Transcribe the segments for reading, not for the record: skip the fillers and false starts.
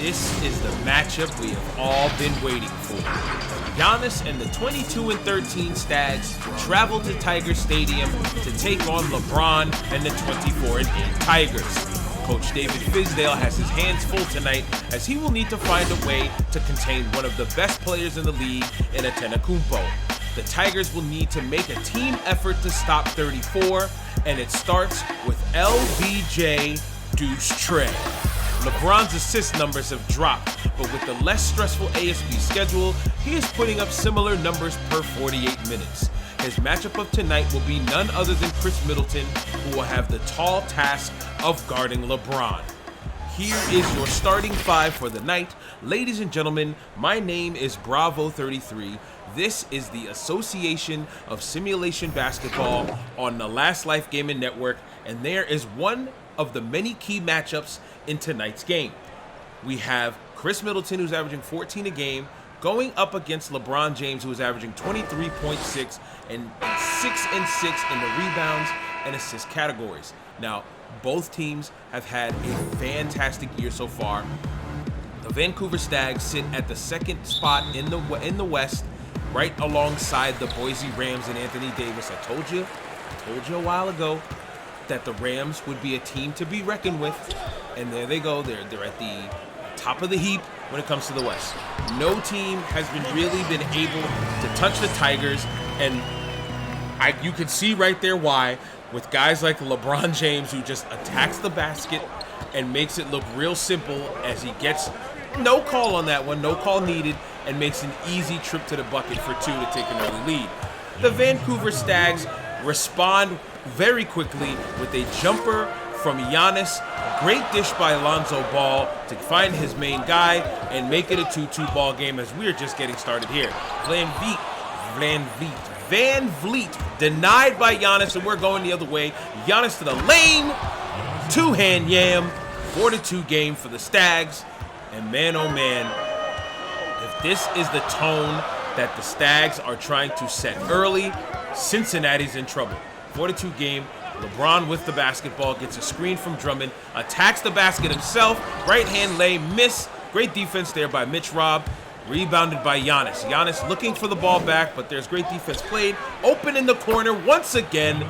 This is the matchup we have all been waiting for. Giannis and the 22-13 Stags travel to Tiger Stadium to take on LeBron and the 24-8 Tigers. Coach David Fizdale has his hands full tonight as he will need to find a way to contain one of the best players in the league in Antetokounmpo. The Tigers will need to make a team effort to stop 34, and it starts with LBJ Deuce Trey. LeBron's assist numbers have dropped, but with the less stressful ASB schedule, he is putting up similar numbers per 48 minutes. His matchup of tonight will be none other than Chris Middleton, who will have the tall task of guarding LeBron. Here is your starting five for the night. Ladies and gentlemen, my name is Bravo33. This is the Association of Simulation Basketball on the Last Life Gaming Network, and there is one of the many key matchups in tonight's game. We have Chris Middleton, who's averaging 14 a game, going up against LeBron James, who is averaging 23.6 and 6-6 in the rebounds and assist categories. Now, both teams have had a fantastic year so far. The Vancouver Stags sit at the second spot in the West, right alongside the Boise Rams and Anthony Davis. I told you a while ago that the Rams would be a team to be reckoned with, and there they go. They're at the top of the heap when it comes to the West. No team has really been able to touch the Tigers, and you can see right there why, with guys like LeBron James, who just attacks the basket and makes it look real simple as he gets no call on that one, no call needed, and makes an easy trip to the bucket for two to take an early lead. The Vancouver Stags respond very quickly with a jumper from Giannis. Great dish by Lonzo Ball to find his main guy and make it a 2-2 ball game as we're just getting started here. Van Vliet denied by Giannis, and we're going the other way. Giannis to the lane, two-hand yam, 4-2 game for the Stags. And man, oh man, if this is the tone that the Stags are trying to set early, Cincinnati's in trouble. 4-2 game. LeBron with the basketball, gets a screen from Drummond, attacks the basket himself, right hand lay, miss. Great defense there by Mitch Robb, rebounded by Giannis. Giannis looking for the ball back, but there's great defense played. Open in the corner once again.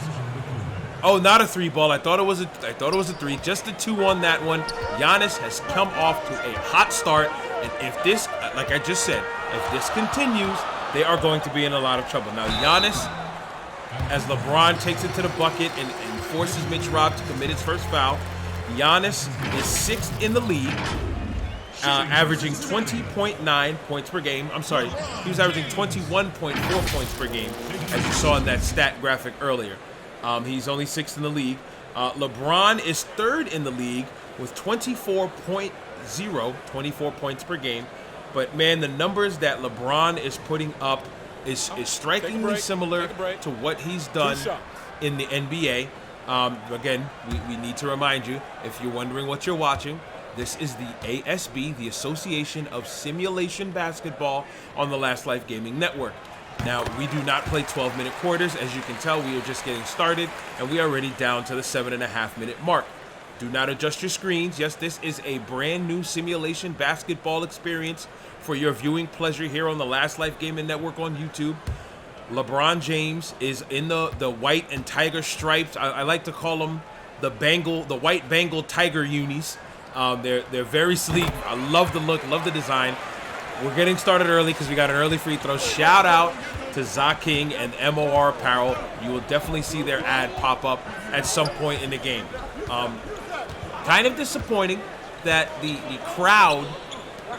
Oh, not a three ball. I thought it was a three. Just a two on that one. Giannis has come off to a hot start, and if this, like I just said, if this continues, they are going to be in a lot of trouble. Now, Giannis, as LeBron takes it to the bucket and forces Mitch Robb to commit his first foul, Giannis is 6th in the league, averaging 20.9 points per game. I'm sorry, he was averaging 21.4 points per game, as you saw in that stat graphic earlier. He's only 6th in the league. LeBron is 3rd in the league with 24 points per game. But man, the numbers that LeBron is putting up is strikingly similar to what he's done in the NBA. Again, we need to remind you, if you're wondering what you're watching, this is the ASB, the Association of Simulation Basketball on the Last Life Gaming Network. Now, we do not play 12-minute quarters. As you can tell, we are just getting started, and we are already down to the 7.5-minute mark. Do not adjust your screens. Yes, this is a brand new simulation basketball experience for your viewing pleasure here on the Last Life Gaming Network on YouTube. LeBron James is in the white and tiger stripes. I like to call them the white Bengal tiger unis. They're very sleek. I love the look, love the design. We're getting started early because we got an early free throw. Shout out to Za King and MOR Apparel. You will definitely see their ad pop up at some point in the game. Kind of disappointing that the crowd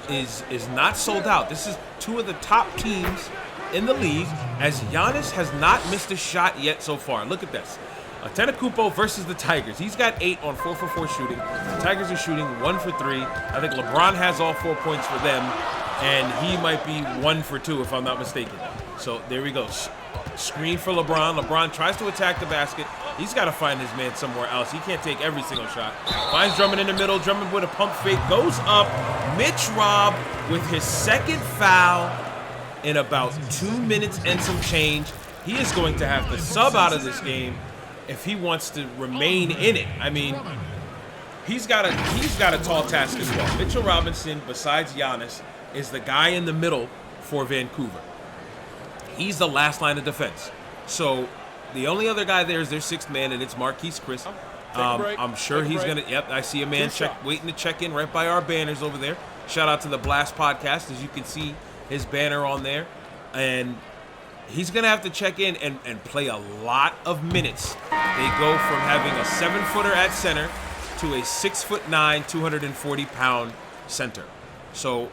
is not sold out. This is two of the top teams in the league, as Giannis has not missed a shot yet so far. Look at this. Antetokounmpo versus the Tigers. He's got 8 on 4 for 4 shooting. The Tigers are shooting 1 for 3. I think LeBron has all 4 points for them, and he might be 1 for 2 if I'm not mistaken. So there we go. Screen for LeBron. LeBron tries to attack the basket. He's got to find his man somewhere else. He can't take every single shot. Finds Drummond in the middle. Drummond with a pump fake. Goes up. Mitch Robb with his second foul in about 2 minutes and some change. He is going to have to sub out of this game if he wants to remain in it. I mean, he's got a tall task as well. Mitchell Robinson, besides Giannis, is the guy in the middle for Vancouver. He's the last line of defense. So the only other guy there is their sixth man, and it's Marquise Chris. I'm sure he's going to – yep, I see a man waiting to check in right by our banners over there. Shout out to the Blast Podcast. As you can see, his banner on there. And he's going to have to check in and play a lot of minutes. They go from having a 7-footer at center to a 6'9", 240-pound center. So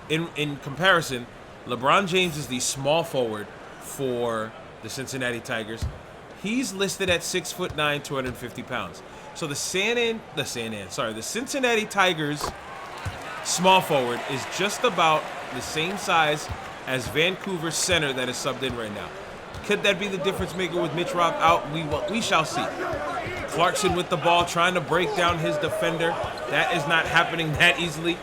in comparison, LeBron James is the small forward for the Cincinnati Tigers. He's listed at 6'9", 250 pounds. So the Cincinnati Tigers small forward is just about the same size as Vancouver's center that is subbed in right now. Could that be the difference maker with Mitch Rob out? We shall see. Clarkson with the ball, trying to break down his defender. That is not happening that easily.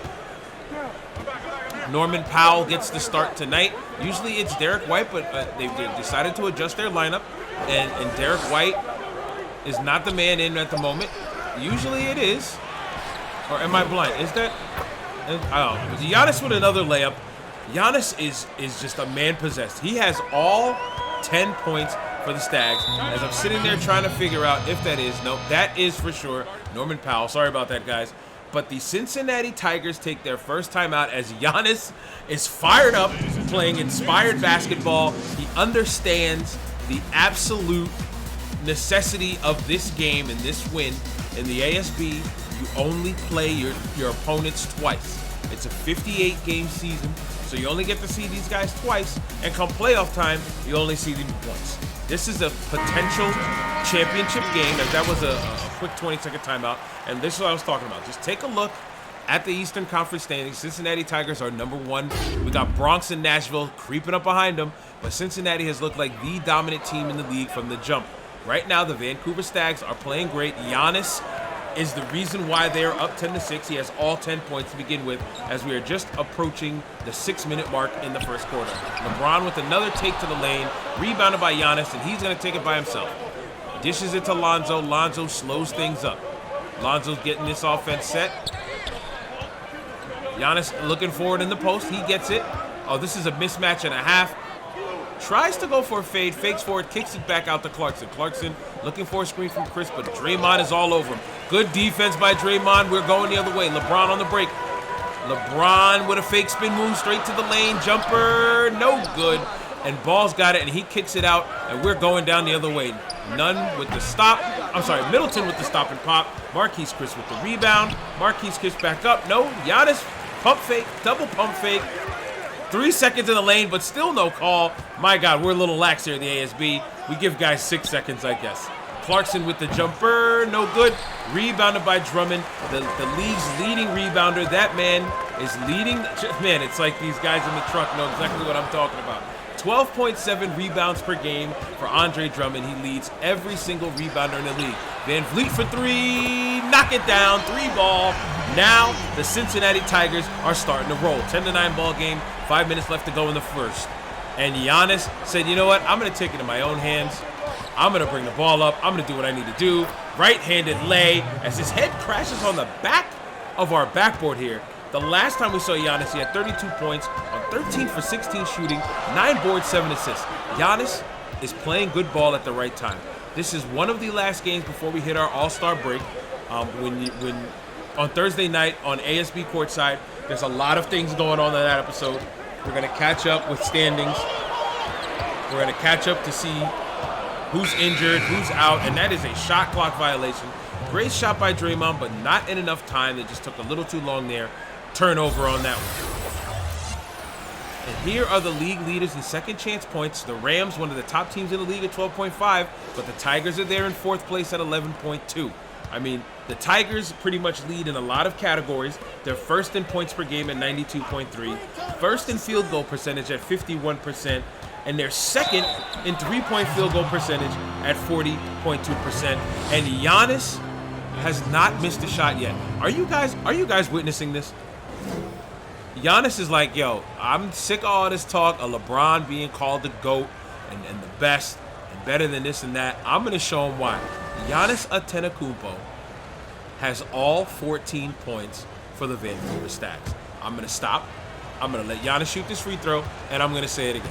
Norman Powell gets the start tonight. Usually it's Derek White, but they decided to adjust their lineup, and Derek White is not the man in at the moment. Usually it is. Or am I blind? Is that? Oh, Giannis with another layup. Giannis is just a man possessed. He has all 10 points for the Stags. As I'm sitting there trying to figure out if that is. No, that is for sure Norman Powell. Sorry about that, guys. But the Cincinnati Tigers take their first time out as Giannis is fired up, playing inspired basketball. He understands the absolute necessity of this game and this win. In the ASB, you only play your opponents twice. It's a 58-game season, so you only get to see these guys twice. And come playoff time, you only see them once. This is a potential championship game, as that was a quick 20-second timeout. And this is what I was talking about. Just take a look at the Eastern Conference standings. Cincinnati Tigers are number one. We got Bronx and Nashville creeping up behind them, but Cincinnati has looked like the dominant team in the league from the jump. Right now, the Vancouver Stags are playing great. Giannis is the reason why they are up 10-6. He has all 10 points to begin with, as we are just approaching the 6-minute mark in the first quarter. LeBron with another take to the lane, rebounded by Giannis, and he's going to take it by himself. Dishes it to Lonzo. Lonzo slows things up. Lonzo's getting this offense set. Giannis looking forward in the post. He gets it. Oh, this is a mismatch and a half. Tries to go for a fade, fakes for it, kicks it back out to Clarkson. Clarkson looking for a screen from Chris, but Draymond is all over him. Good defense by Draymond. We're going the other way. LeBron on the break. LeBron with a fake spin move straight to the lane. Jumper, no good. And Ball's got it, and he kicks it out, and we're going down the other way. Nunn with the stop. I'm sorry, Middleton with the stop and pop. Marquise Chris with the rebound. Marquise Chris back up. No, Giannis, pump fake, double pump fake. 3 seconds in the lane, but still no call. My God, we're a little lax here in the ASB. We give guys 6 seconds, I guess. Clarkson with the jumper, no good. Rebounded by Drummond, the league's leading rebounder. That man is leading. Man, it's like these guys in the truck know exactly what I'm talking about. 12.7 rebounds per game for Andre Drummond. He leads every single rebounder in the league. Van Vliet for three, knock it down, 3-ball. Now the Cincinnati Tigers are starting to roll. 10-9 ball game, 5 minutes left to go in the first. And Giannis said, you know what, I'm going to take it in my own hands. I'm going to bring the ball up. I'm going to do what I need to do. Right-handed lay as his head crashes on the back of our backboard here. The last time we saw Giannis, he had 32 points on 13 for 16 shooting, 9 boards, 7 assists. Giannis is playing good ball at the right time. This is one of the last games before we hit our All-Star break. When on Thursday night on ASB courtside, there's a lot of things going on in that episode. We're going to catch up with standings. We're going to catch up to see who's injured, who's out, and that is a shot clock violation. Great shot by Draymond, but not in enough time. It just took a little too long there. Turnover on that one. And here are the league leaders in second chance points. The Rams, one of the top teams in the league at 12.5, but the Tigers are there in fourth place at 11.2. I mean, the Tigers pretty much lead in a lot of categories. They're first in points per game at 92.3, first in field goal percentage at 51%, and they're second in three-point field goal percentage at 40.2%. And Giannis has not missed a shot yet. Are you guys witnessing this? Giannis is like, yo, I'm sick of all this talk of LeBron being called the GOAT and the best and better than this and that. I'm going to show him why. Giannis Antetokounmpo has all 14 points for the Vancouver Stags. I'm going to stop. I'm going to let Giannis shoot this free throw, and I'm going to say it again.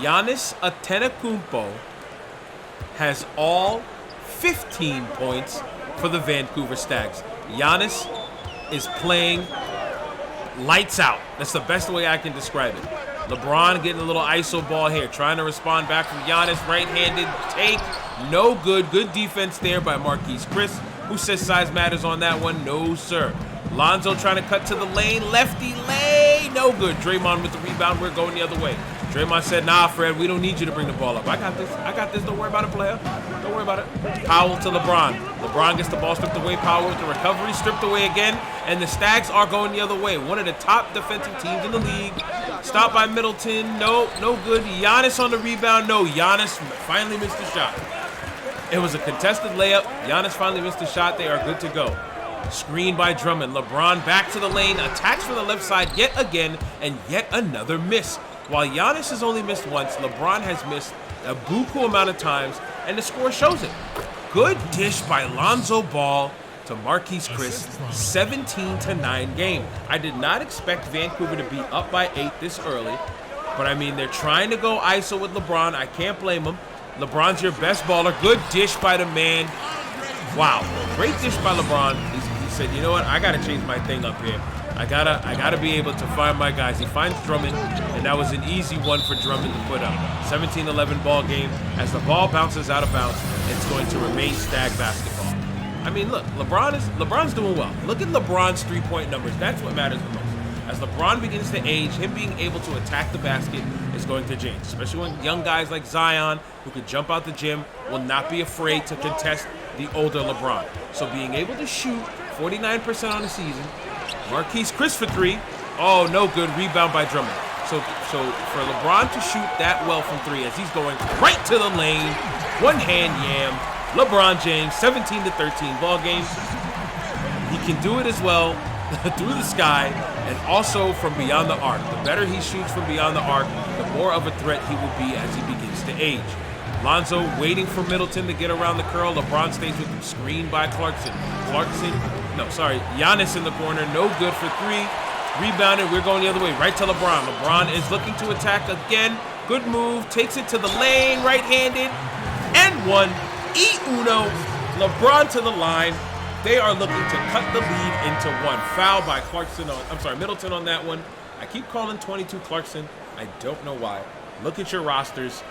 Giannis Antetokounmpo has all 15 points for the Vancouver Stags. Giannis is playing lights out. That's the best way I can describe it. LeBron getting a little ISO ball here, trying to respond back from Giannis. Right-handed take, no good. Good defense there by Marquise Chris. Who says size matters on that one? No, sir. Lonzo trying to cut to the lane. Lefty lane, no good. Draymond with the rebound. We're going the other way. Draymond said, nah, Fred, we don't need you to bring the ball up. I got this. Don't worry about it, player. Don't worry about it. Powell to LeBron. LeBron gets the ball stripped away. Powell with the recovery, stripped away again. And the Stags are going the other way. One of the top defensive teams in the league. Stopped by Middleton. No good. Giannis on the rebound. No, Giannis finally missed the shot. It was a contested layup. Giannis finally missed the shot. They are good to go. Screen by Drummond. LeBron back to the lane. Attacks from the left side yet again. And yet another miss. While Giannis has only missed once, LeBron has missed a buku amount of times, and the score shows it. Good dish by Lonzo Ball to Marquise Chris, 17-9 game. I did not expect Vancouver to be up by 8 this early, but I mean, they're trying to go ISO with LeBron. I can't blame them. LeBron's your best baller. Good dish by the man. Wow, great dish by LeBron. He said, you know what, I gotta change my thing up here. I gotta be able to find my guys. He finds Drummond, and that was an easy one for Drummond to put up. 17-11 ball game. As the ball bounces out of bounds, it's going to remain Stag basketball. I mean, look, LeBron's doing well. Look at LeBron's three-point numbers. That's what matters the most. As LeBron begins to age, him being able to attack the basket is going to change, especially when young guys like Zion, who could jump out the gym, will not be afraid to contest the older LeBron. So being able to shoot 49% on the season. Marquise Chris for 3. Oh, no good. Rebound by Drummond. So for LeBron to shoot that well from 3 as he's going right to the lane, one-hand yam, LeBron James, 17-13 ball game. He can do it as well through the sky and also from beyond the arc. The better he shoots from beyond the arc, the more of a threat he will be as he begins to age. Lonzo waiting for Middleton to get around the curl. LeBron stays with him. Screen by Giannis in the corner. No good for 3. Rebounded. We're going the other way. Right to LeBron. LeBron is looking to attack again. Good move. Takes it to the lane. Right-handed. And 1. E-uno. LeBron to the line. They are looking to cut the lead into 1. Foul by Middleton on that one. I keep calling 22 Clarkson. I don't know why. Look at your rosters.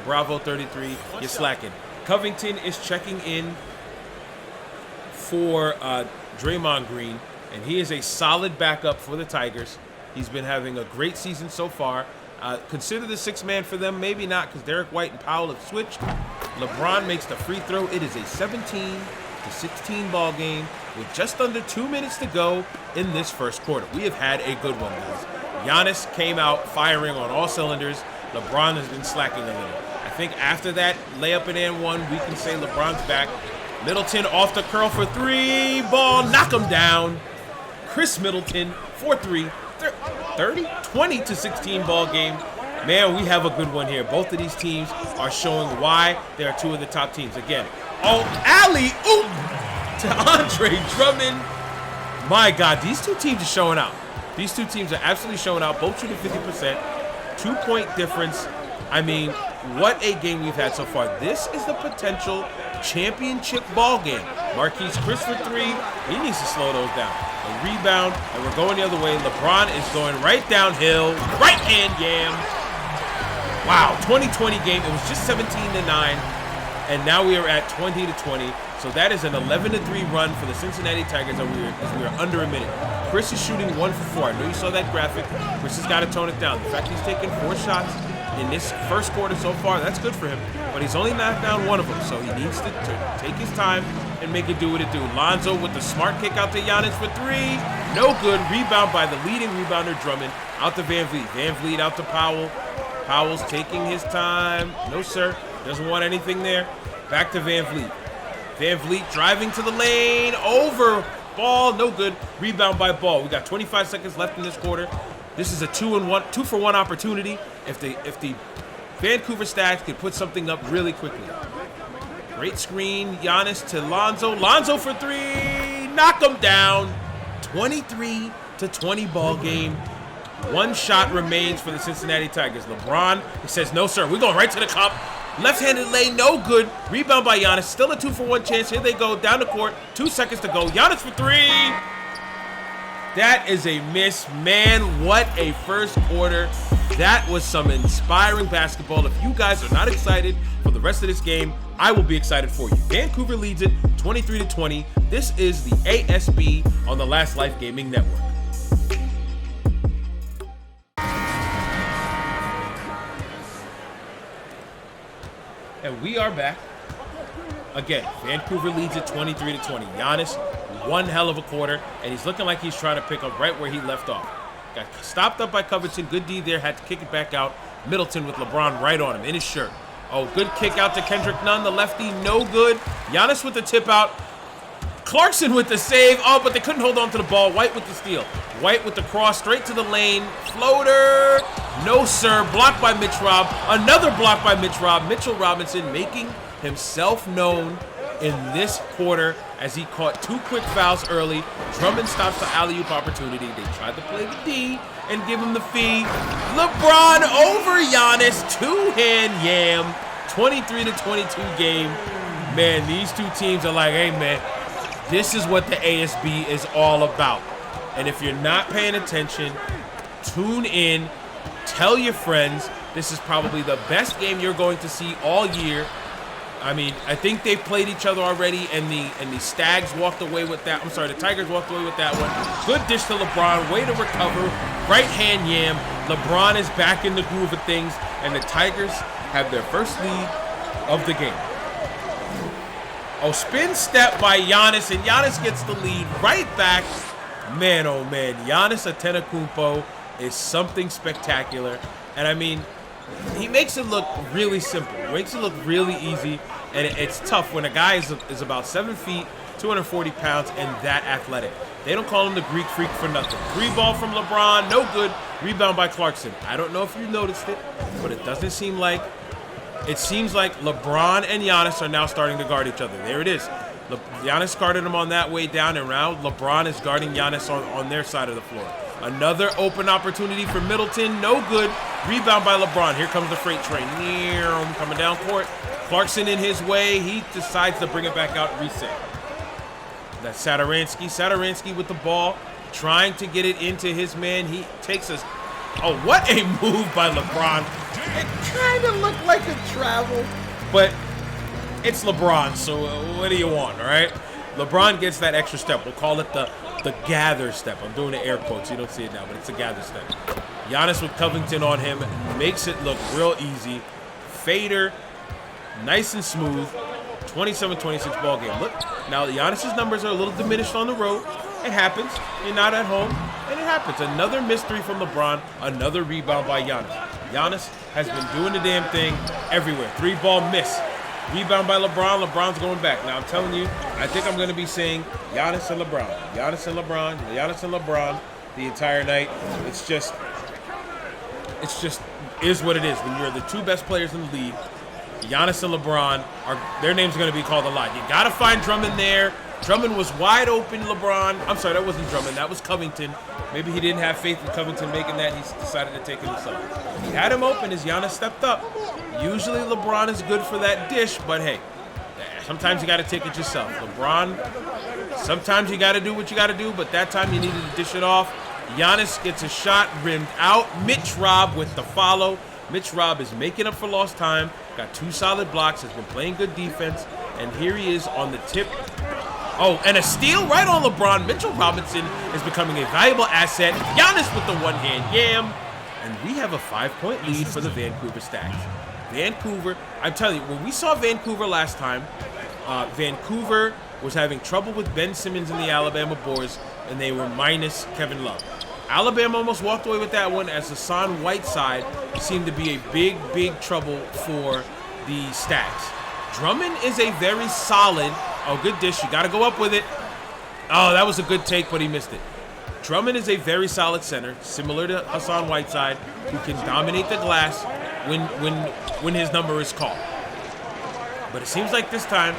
Bravo 33. You're slacking. Covington is checking in for Draymond Green, and he is a solid backup for the Tigers. He's been having a great season so far. Consider the 6th man for them. Maybe not, because Derek White and Powell have switched. LeBron makes the free throw. It is a 17-16 ball game with just under 2 minutes to go in this first quarter. We have had a good one, guys. Giannis came out firing on all cylinders. LeBron has been slacking a little. I think after that layup and one, we can say LeBron's back. Middleton off the curl for 3. Ball, knock him down. Chris Middleton, 4-3. 20-16 ball game. Man, we have a good one here. Both of these teams are showing why they are 2 of the top teams. Again, alley-oop to Andre Drummond. My God, these 2 teams are showing out. These 2 teams are absolutely showing out. Both shooting 50%. 2-point difference. I mean, what a game we've had so far. This is the potential championship ball game. Marquise Chris for 3. He needs to slow those down. A rebound, and we're going the other way. LeBron is going right downhill. Right hand yam. Wow, 20-20 game. It was just 17-9, and now we are at 20-20. So that is an 11-3 run for the Cincinnati Tigers as we are under a minute. Chris is shooting 1 for 4. I know you saw that graphic. Chris has got to tone it down. The fact he's taken 4 shots in this first quarter so far, that's good for him. But he's only knocked down 1 of them, so he needs to take his time and make it do what it do. Lonzo with the smart kick out to Giannis for 3. No good. Rebound by the leading rebounder, Drummond. Out to Van Vliet. Van Vliet out to Powell. Powell's taking his time. No, sir. Doesn't want anything there. Back to Van Vliet. Van Vliet driving to the lane. Over. Ball. No good. Rebound by Ball. We got 25 seconds left in this quarter. This is a 2-for-1 opportunity. If the Vancouver Stags could put something up really quickly. Great screen, Giannis to Lonzo. Lonzo for three, knock him down. 23-20 ball game. One shot remains for the Cincinnati Tigers. LeBron, he says, no, sir, we're going right to the cup. Left-handed lay, no good. Rebound by Giannis. Still a 2-for-1 chance. Here they go, down the court. 2 seconds to go. Giannis for three. That is a miss. Man, what a first quarter. That was some inspiring basketball. If you guys are not excited for the rest of this game, I will be excited for you. Vancouver leads it 23-20. This is the ASB on the Last Life Gaming Network. And we are back. Again, Vancouver leads it 23-20. Giannis, one hell of a quarter, and he's looking like he's trying to pick up right where he left off. Got stopped up by Covington. Good D there. Had to kick it back out. Middleton with LeBron right on him in his shirt. Oh, good kick out to Kendrick Nunn, the lefty. No good. Giannis with the tip out. Clarkson with the save. Oh, but they couldn't hold on to the ball. White with the steal. White with the cross straight to the lane. Floater. No, sir. Blocked by Mitch Rob. Another block by Mitch Rob. Mitchell Robinson making himself known in this quarter as he caught 2 quick fouls early. Drummond stops the alley-oop opportunity. They tried to play the D and give him the fee. LeBron over Giannis. Two-hand yam. 23-22 game. Man, these two teams are like, hey, man, this is what the ASB is all about. And if you're not paying attention, tune in. Tell your friends. This is probably the best game you're going to see all year. I mean, I think they've played each other already, and the Stags walked away with that. I'm sorry, the Tigers walked away with that one. Good dish to LeBron. Way to recover. Right hand yam. LeBron is back in the groove of things, and the Tigers have their first lead of the game. Oh, spin step by Giannis, and Giannis gets the lead right back. Man, oh man, Giannis Antetokounmpo is something spectacular. And I mean, he makes it look really simple. He makes it look really easy. And it's tough when a guy is about 7 feet, 240 pounds, and that athletic. They don't call him the Greek Freak for nothing. 3-ball from LeBron, no good. Rebound by Clarkson. I don't know if you noticed it, but it doesn't seem like. It seems like LeBron and Giannis are now starting to guard each other. There it is. Giannis guarded him on that way down, and now LeBron is guarding Giannis on their side of the floor. Another open opportunity for Middleton. No good. Rebound by LeBron. Here comes the freight train. Coming down court. Clarkson in his way. He decides to bring it back out. Reset. That's Satoransky. Satoransky with the ball. Trying to get it into his man. He takes us. Oh, what a move by LeBron. It kind of looked like a travel, but it's LeBron, so what do you want, all right? LeBron gets that extra step. We'll call it the gather step. I'm doing the air quotes. You don't see it now, but it's a gather step. Giannis with Covington on him makes it look real easy. Fader, nice and smooth. 27-26 ball game. Look, now Giannis's numbers are a little diminished on the road. It happens. You're not at home, and it happens. Another mystery from LeBron. Another rebound by Giannis. Giannis has been doing the damn thing everywhere. 3-ball miss. Rebound by LeBron. LeBron's going back. Now, I'm telling you, I think I'm going to be saying Giannis and LeBron. Giannis and LeBron. Giannis and LeBron the entire night. It's just is what it is. When you're the two best players in the league, Giannis and LeBron, their names are going to be called a lot. You got to find Drummond there. Drummond was wide open, LeBron. I'm sorry, that wasn't Drummond. That was Covington. Maybe he didn't have faith in Covington making that. He decided to take it himself. He had him open as Giannis stepped up. Usually LeBron is good for that dish, but hey, sometimes you got to take it yourself. LeBron, sometimes you got to do what you got to do, but that time you needed to dish it off. Giannis gets a shot rimmed out. Mitch Rob with the follow. Mitch Rob is making up for lost time. Got 2 solid blocks. Has been playing good defense. And here he is on the tip. Oh, and a steal right on LeBron. Mitchell Robinson is becoming a valuable asset. Giannis with the one-hand yam. And we have a 5-point lead for the Vancouver Stags. Vancouver, I'm telling you, when we saw Vancouver last time, Vancouver was having trouble with Ben Simmons and the Alabama Boys, and they were minus Kevin Love. Alabama almost walked away with that one as Hassan Whiteside seemed to be a big, big trouble for the Stags. Drummond is a very solid, oh, good dish. You got to go up with it. Oh, that was a good take, but he missed it. Drummond is a very solid center, similar to Hassan Whiteside, who can dominate the glass when his number is called. But it seems like this time,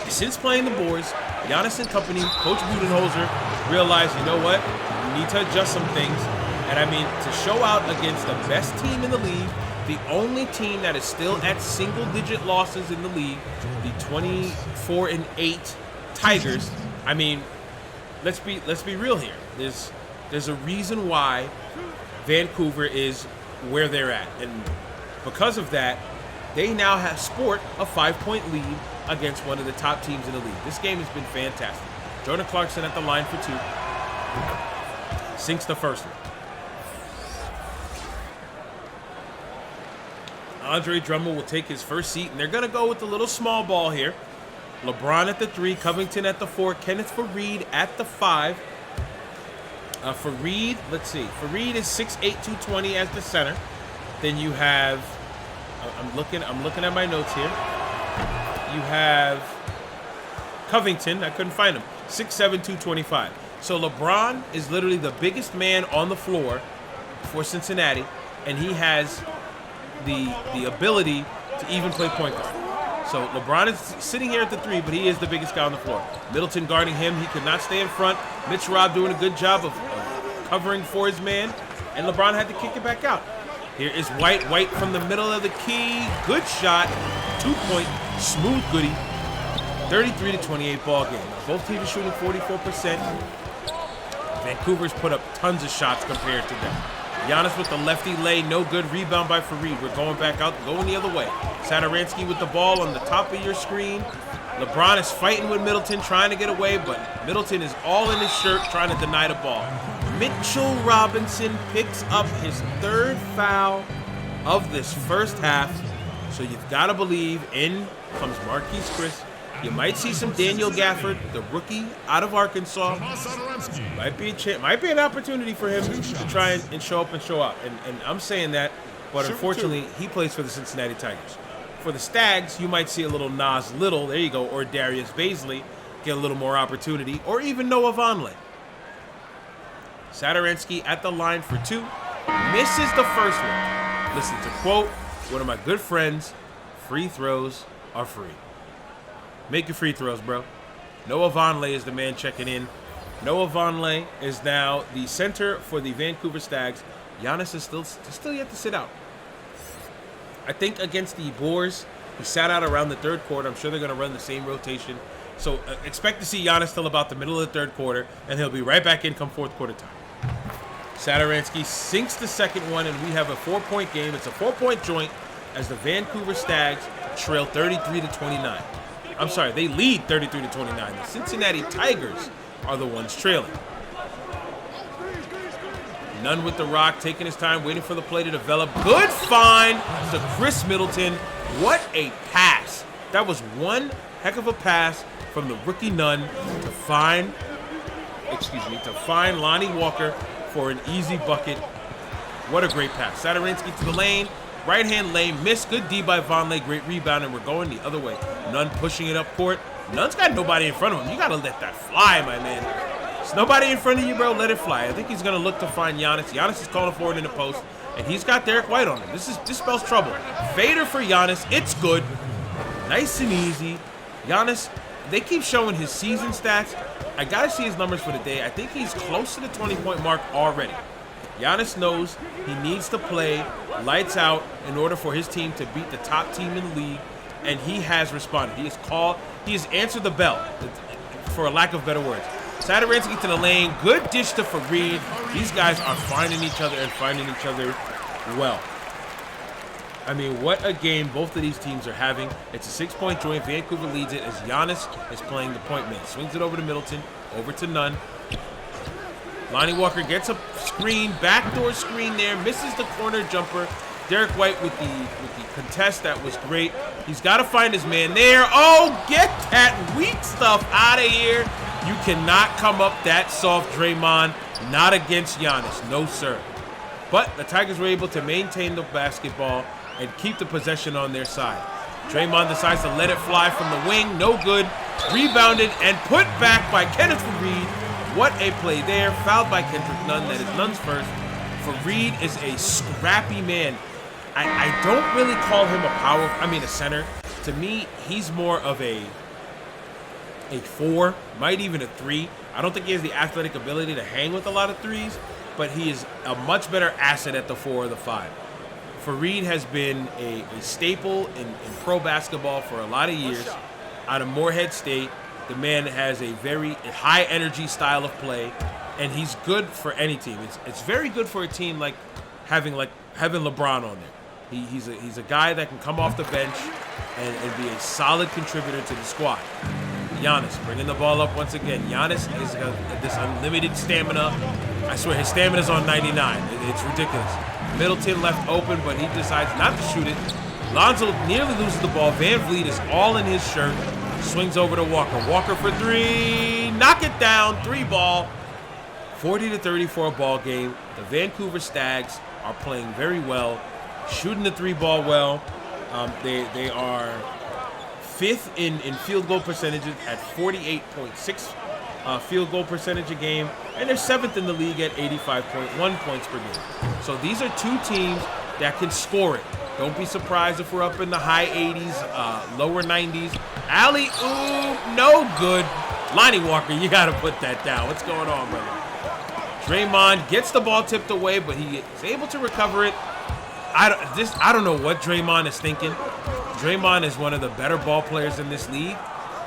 since playing the boards, Giannis and company, Coach Budenholzer, realized, you know what, we need to adjust some things. And I mean, to show out against the best team in the league, the only team that is still at single-digit losses in the league, the 24-8 Tigers. I mean, let's be real here. There's a reason why Vancouver is where they're at, and because of that, they now sport a 5-point lead against one of the top teams in the league. This game has been fantastic. Jordan Clarkson at the line for 2. Sinks the first one. Andre Drummond will take his first seat, and they're going to go with the little small ball here. LeBron at the 3, Covington at the 4, Kenneth Faried at the 5. Faried, let's see. Faried is 6'8", 220 as the center. Then you have, I'm looking at my notes here. You have Covington, I couldn't find him, 6'7", 225. So LeBron is literally the biggest man on the floor for Cincinnati, and he has the ability to even play point guard. So LeBron is sitting here at the 3, but he is the biggest guy on the floor. Middleton guarding him. He could not stay in front. Mitch Robb doing a good job of covering for his man, and LeBron had to kick it back out. Here is White. White from the middle of the key. Good shot. 2-point. Smooth goodie. 33-28 ball game. Both teams are shooting 44%. Vancouver's put up tons of shots compared to them. Giannis with the lefty lay, no good. Rebound by Faried. We're going back out, going the other way. Satoransky with the ball on the top of your screen. LeBron is fighting with Middleton, trying to get away, but Middleton is all in his shirt, trying to deny the ball. Mitchell Robinson picks up his 3rd foul of this first half. So you've got to believe in comes Marquise Chris. You might see some Daniel Gafford, the rookie out of Arkansas. Might be an opportunity for him to try and show up and show out. And I'm saying that, but unfortunately, he plays for the Cincinnati Tigers. For the Stags, you might see a little Nas Little, there you go, or Darius Baisley get a little more opportunity, or even Noah Vonleh. Satoransky at the line for 2, misses the first one. Listen, to quote one of my good friends, free throws are free. Make your free throws, bro. Noah Vonleh is the man checking in. Noah Vonleh is now the center for the Vancouver Stags. Giannis is still yet to sit out. I think against the Boars, he sat out around the 3rd quarter. I'm sure they're going to run the same rotation. So expect to see Giannis till about the middle of the 3rd quarter, and he'll be right back in come 4th quarter time. Satoransky sinks the second one, and we have a 4-point game. It's a 4-point joint as the Vancouver Stags trail 33-29. I'm sorry, they lead 33-29. The Cincinnati Tigers are the ones trailing. Nunn with the rock, taking his time, waiting for the play to develop. Good find to Chris Middleton. What a pass. That was one heck of a pass from the rookie Nunn to find Lonnie Walker for an easy bucket. What a great pass. Satoransky to the lane. Right-hand lane, missed. Good D by Vonleh. Great rebound, and we're going the other way. Nunn pushing it up court. Nunn's got nobody in front of him. You got to let that fly, my man. There's nobody in front of you, bro. Let it fly. I think he's going to look to find Giannis. Giannis is calling for it in the post, and he's got Derek White on him. This spells trouble. Fader for Giannis. It's good. Nice and easy. Giannis, they keep showing his season stats. I got to see his numbers for the day. I think he's close to the 20-point mark already. Giannis knows he needs to play lights out in order for his team to beat the top team in the league, and he has responded. He has answered the bell, for a lack of better words. Satoransky to the lane, good dish to Faried. These guys are finding each other and finding each other well. I mean, what a game both of these teams are having. It's a 6-point joint. Vancouver leads it as Giannis is playing the point man. Swings it over to Middleton, over to Nunn. Lonnie Walker gets a screen, backdoor screen there, misses the corner jumper. Derek White with the contest, that was great. He's got to find his man there. Oh, get that weak stuff out of here. You cannot come up that soft, Draymond. Not against Giannis, no sir. But the Tigers were able to maintain the basketball and keep the possession on their side. Draymond decides to let it fly from the wing, no good. Rebounded and put back by Kenneth Faried. What a play there. Fouled by Kendrick Nunn. That is Nunn's first. Fareed is a scrappy man. I don't really call him a center. To me, he's more of a 4, might even a 3. I don't think he has the athletic ability to hang with a lot of threes, but he is a much better asset at the 4 or the 5. Fareed has been a staple in pro basketball for a lot of years. Out of Morehead State, the man has a very high energy style of play, and he's good for any team. It's very good for a team having LeBron on there. He's a guy that can come off the bench and be a solid contributor to the squad. Giannis bringing the ball up once again. Giannis has got this unlimited stamina. I swear his stamina's on 99. It's ridiculous. Middleton left open, but he decides not to shoot it. Lonzo nearly loses the ball. Van Vliet is all in his shirt. Swings over to Walker. Walker for 3. Knock it down. 3 ball. 40-34 ball game. The Vancouver Stags are playing very well. Shooting the 3 ball well. They are 5th in field goal percentages at 48.6 field goal percentage a game, and they're 7th in the league at 85.1 points per game. So these are 2 teams that can score it. Don't be surprised if we're up in the high 80s, lower 90s. Alley-oop, no good. Lonnie Walker, you got to put that down. What's going on, brother? Draymond gets the ball tipped away, but he is able to recover it. I don't know what Draymond is thinking. Draymond is one of the better ball players in this league,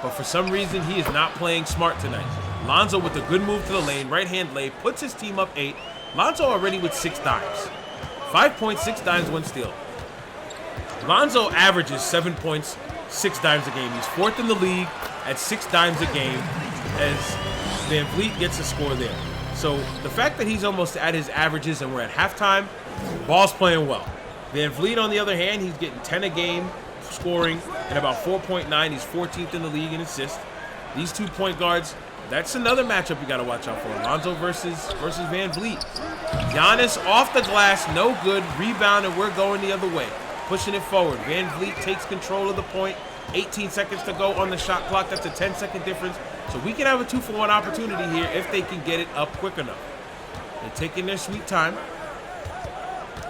but for some reason he is not playing smart tonight. Lonzo with a good move to the lane, right-hand lay, puts his team up 8. Lonzo already with 6 dimes. 5 points, 6 dimes, 1 steal. Lonzo averages 7 points, 6 dimes a game. He's 4th in the league at 6 dimes a game as Van Vliet gets a score there. So the fact that he's almost at his averages and we're at halftime, ball's playing well. Van Vliet, on the other hand, he's getting 10 a game, scoring, and about 4.9. He's 14th in the league in assists. These 2 point guards, that's another matchup you got to watch out for. Lonzo versus Van Vliet. Giannis off the glass, no good. Rebound, and we're going the other way. Pushing it forward. Van Vliet takes control of the point. 18 seconds to go on the shot clock. That's a 10-second difference. So we can have a 2-for-1 opportunity here if they can get it up quick enough. They're taking their sweet time.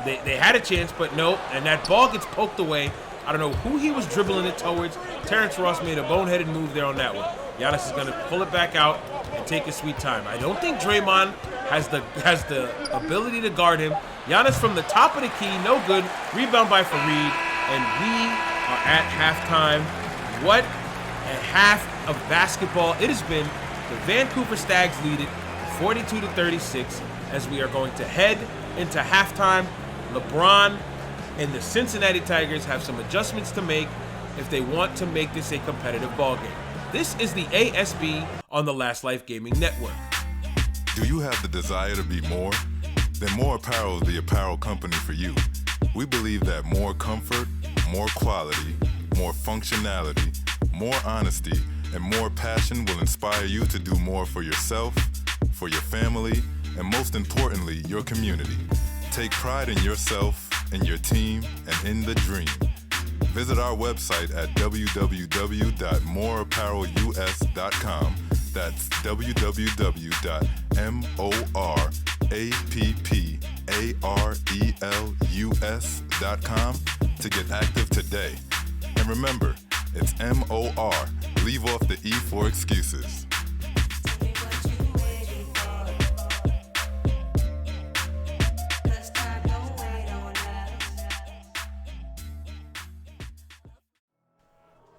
They had a chance, but no. And that ball gets poked away. I don't know who he was dribbling it towards. Terrence Ross made a boneheaded move there on that one. Giannis is going to pull it back out and take his sweet time. I don't think Draymond has the ability to guard him. Giannis from the top of the key, no good. Rebound by Fareed, and we are at halftime. What a half of basketball it has been. The Vancouver Stags lead it 42-36 as we are going to head into halftime. LeBron and the Cincinnati Tigers have some adjustments to make if they want to make this a competitive ballgame. This is the ASB on the Last Life Gaming Network. Do you have the desire to be more? Then More Apparel is the apparel company for you. We believe that more comfort, more quality, more functionality, more honesty, and more passion will inspire you to do more for yourself, for your family, and most importantly, your community. Take pride in yourself, in your team, and in the dream. Visit our website at www.moreapparelus.com. That's www.moreapparelus.com to get active today. And remember, it's MOR. Leave off the E for excuses.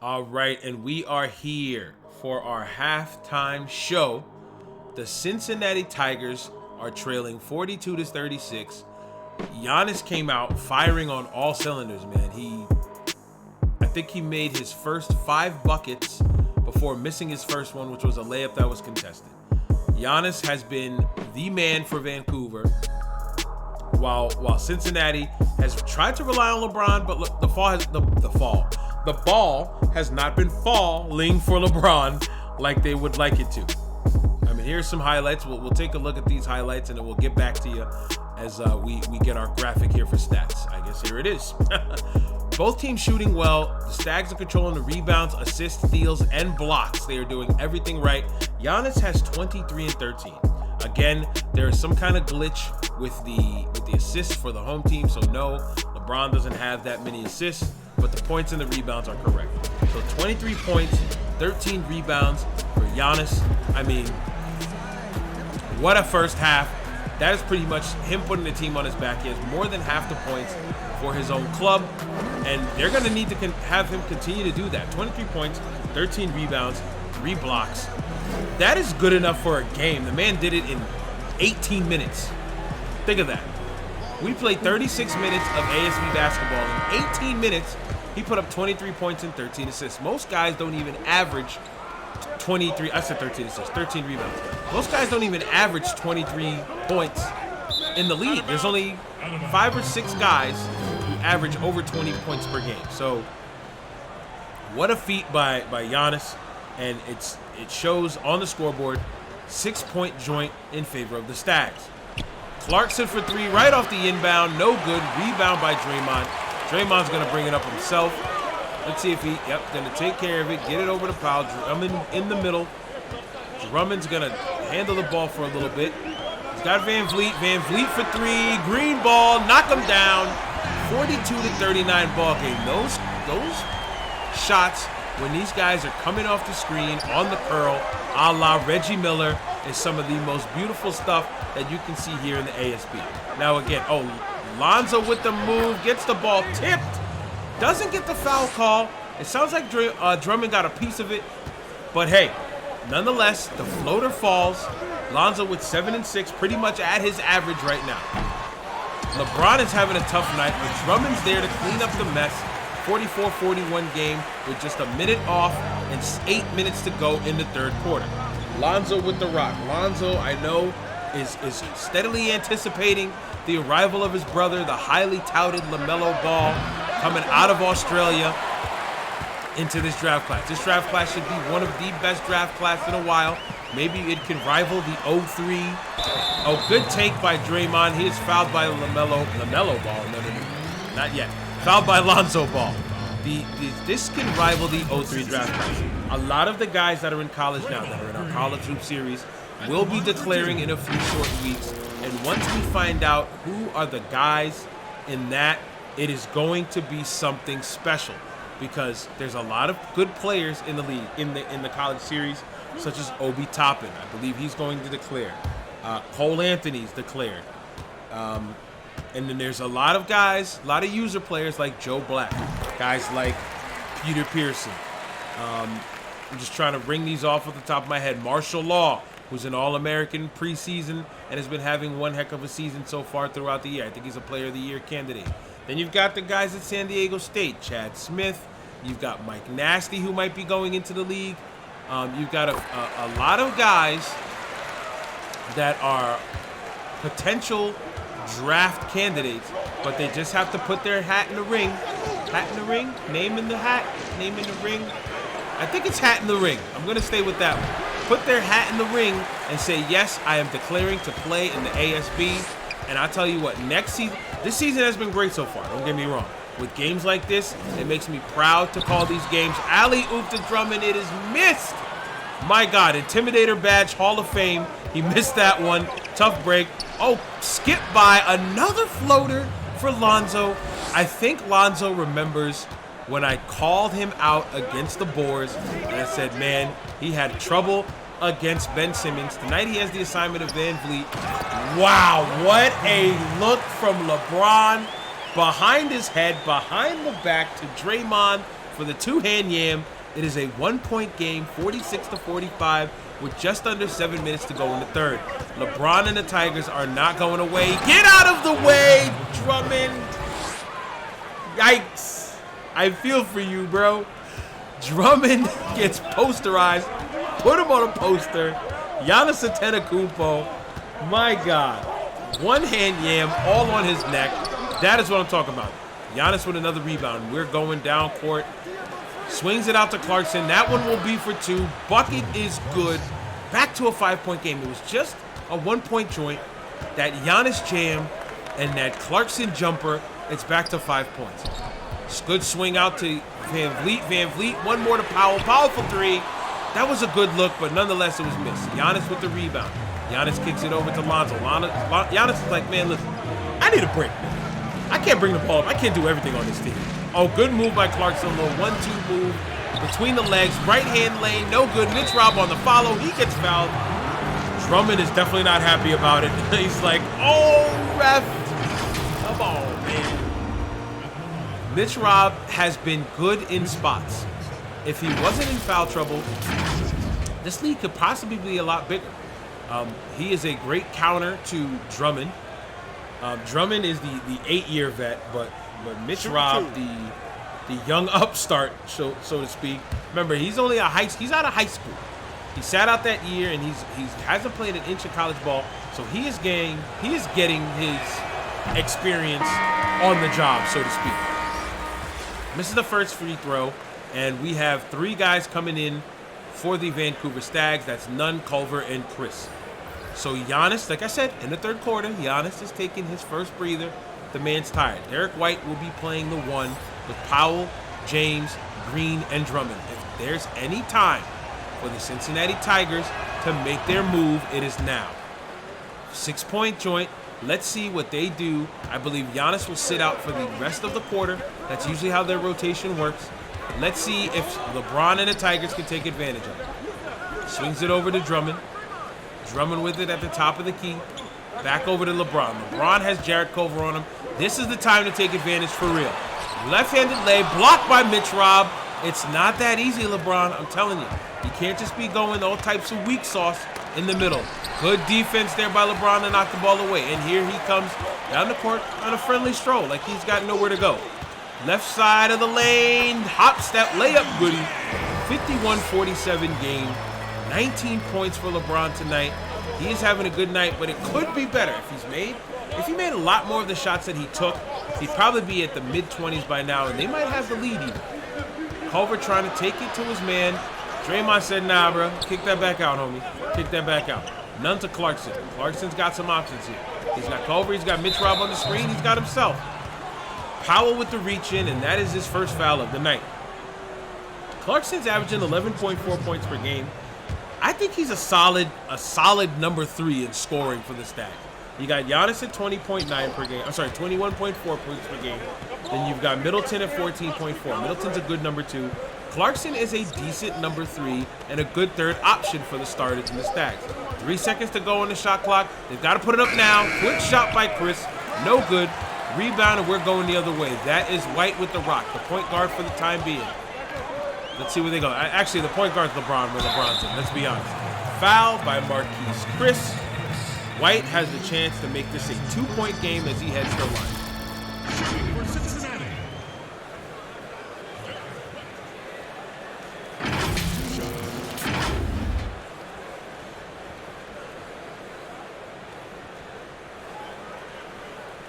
All right, and we are here for our halftime show. The Cincinnati Tigers are trailing 42-36. Giannis came out firing on all cylinders, man. I think he made his first 5 buckets before missing his first one, which was a layup that was contested. Giannis has been the man for Vancouver, while Cincinnati has tried to rely on LeBron, but look, the ball has not been falling for LeBron like they would like it to. I mean, here's some highlights. We'll take a look at these highlights and then we'll get back to you as we get our graphic here for stats. I guess here it is. Both teams shooting well. The Stags are controlling the rebounds, assists, steals, and blocks. They are doing everything right. Giannis has 23 and 13. Again, there is some kind of glitch with the assists for the home team, so no, LeBron doesn't have that many assists, but the points and the rebounds are correct. So 23 points, 13 rebounds for Giannis. I mean, what a first half. That is pretty much him putting the team on his back. He has more than half the points for his own club, and they're going to need to have him continue to do that. 23 points, 13 rebounds, 3 blocks. That is good enough for a game. The man did it in 18 minutes. Think of that. We played 36 minutes of ASB basketball. In 18 minutes, he put up 23 points and 13 assists. Most guys don't even average 23. I said 13 assists, 13 rebounds. Most guys don't even average 23 points in the league. There's only 5 or 6 guys who average over 20 points per game. So, what a feat by Giannis. And it shows on the scoreboard, 6-point joint in favor of the Stags. Clarkson for 3 right off the inbound, no good. Rebound by Draymond. Draymond's going to bring it up himself. Let's see if going to take care of it, get it over to Powell. Drummond in the middle. Drummond's going to handle the ball for a little bit. He's got Van Vliet. Van Vliet for 3, green ball, knock him down. 42-39 ball game. Those shots, when these guys are coming off the screen on the curl, a la Reggie Miller, is some of the most beautiful stuff that you can see here in the ASB. Now again, Lonzo with the move, gets the ball tipped, doesn't get the foul call. It sounds like Drummond got a piece of it, but hey, nonetheless, the floater falls. Lonzo with 7 and 6, pretty much at his average right now. LeBron is having a tough night, but Drummond's there to clean up the mess. 44-41 game with just a minute off and 8 minutes to go in the third quarter. Lonzo with the rock. Lonzo, I know, is steadily anticipating the arrival of his brother, the highly touted LaMelo Ball, coming out of Australia into this draft class. This draft class should be one of the best draft class in a while. Maybe it can rival the 03. Oh, good take by Draymond. He is fouled by LaMelo Ball. No, not yet. Fouled by Lonzo Ball. This can rival the 03 draft class. A lot of the guys that are in college now, that are in our college hoop series, will be declaring in a few short weeks. And once we find out who are the guys in that, it is going to be something special, because there's a lot of good players in the league, in the college series, such as Obi Toppin. I believe he's going to declare. Cole Anthony's declared. And then there's a lot of guys, a lot of user players like Joe Black, guys like Peter Pearson. I'm just trying to ring these off at the top of my head. Marshall Law, who's an All-American preseason and has been having one heck of a season so far throughout the year. I think he's a Player of the Year candidate. Then you've got the guys at San Diego State, Chad Smith. You've got Mike Nasty, who might be going into the league. You've got a lot of guys that are potential draft candidates, but they just have to put their hat in the ring. Hat in the ring? Name in the hat? Name in the ring? I think it's hat in the ring. I'm going to stay with that one. Put their hat in the ring and say, yes, I am declaring to play in the ASB. And I'll tell you what, next season, this season has been great so far, don't get me wrong. With games like this, it makes me proud to call these games. Alley-oop to Drummond, it is missed. My God, Intimidator badge, Hall of Fame. He missed that one. Tough break. Oh, skip by another floater for Lonzo. I think Lonzo remembers when I called him out against the boards, and I said, man, he had trouble against Ben Simmons. Tonight he has the assignment of Van Vliet. Wow, what a look from LeBron. Behind his head, behind the back to Draymond for the two-hand yam. It is a 1-point game, 46-45, with just under 7 minutes to go in the third. LeBron and the Tigers are not going away. Get out of the way, Drummond. Yikes. I feel for you, bro. Drummond gets posterized. Put him on a poster. Giannis Antetokounmpo. My God. One-hand yam all on his neck. That is what I'm talking about. Giannis with another rebound. We're going down court. Swings it out to Clarkson. That one will be for 2. Bucket is good. Back to a 5-point game. It was just a 1-point joint that Giannis jammed And that Clarkson jumper, it's back to 5 points. Good swing out to Van Vliet. Van Vliet, one more to Powell. Powell for 3. That was a good look, but nonetheless it was missed. Giannis with the rebound. Giannis kicks it over to Lonzo. Giannis is like, man, listen, I need a break, man. I can't bring the ball up. I can't do everything on this team. Oh, good move by Clarkson. A little 1-2 move between the legs. Right-hand lane, no good. Mitch Robb on the follow. He gets fouled. Drummond is definitely not happy about it. He's like, oh, ref. Come on, man. Mitch Robb has been good in spots. If he wasn't in foul trouble, this league could possibly be a lot bigger. He is a great counter to Drummond. Drummond is the 8-year vet, but Mitch Robb, the young upstart, so to speak. Remember, he's only he's out of high school. He sat out that year, and he hasn't played an inch of college ball, so he is getting his experience on the job, so to speak. Misses the first free throw, and we have 3 guys coming in for the Vancouver Stags. That's Nunn, Culver, and Chris. So Giannis, like I said, in the third quarter, Giannis is taking his first breather. The man's tired. Derek White will be playing the 1 with Powell, James, Green, and Drummond. If there's any time for the Cincinnati Tigers to make their move, it is now. 6-point joint. Let's see what they do. I believe Giannis will sit out for the rest of the quarter. That's usually how their rotation works. Let's see if LeBron and the Tigers can take advantage of it. Swings it over to Drummond. Drummond with it at the top of the key. Back over to LeBron. LeBron has Jarrett Culver on him. This is the time to take advantage for real. Left-handed lay, blocked by Mitch Robb. It's not that easy, LeBron. I'm telling you. You can't just be going all types of weak sauce in the middle. Good defense there by LeBron to knock the ball away. And here he comes down the court on a friendly stroll, like he's got nowhere to go. Left side of the lane, hop step, layup goodie. 51-47 game. 19 points for LeBron tonight. He is having a good night, but it could be better if he made a lot more of the shots that he took. He'd probably be at the mid-20s by now, and they might have the lead even. Culver trying to take it to his man. Draymond said, nah, bro. Kick that back out, homie. Kick that back out. None to Clarkson. Clarkson's got some options here. He's got Culver. He's got Mitch Robb on the screen. He's got himself. Powell with the reach in, and that is his first foul of the night. Clarkson's averaging 11.4 points per game. I think he's a solid number 3 in scoring for the Stags. You got Giannis at 20.9 per game. I'm sorry, 21.4 points per game. Then you've got Middleton at 14.4. Middleton's a good number 2. Clarkson is a decent number 3 and a good third option for the starters in the Stags. 3 seconds to go on the shot clock. They've got to put it up now. Quick shot by Chris. No good. Rebound, and we're going the other way. That is White with the rock, the point guard for the time being. Let's see where they go. Actually, the point guard's LeBron where LeBron's in. Let's be honest. Foul by Marquise Chris. White has the chance to make this a 2-point game as he heads to the line. Shooting for Cincinnati.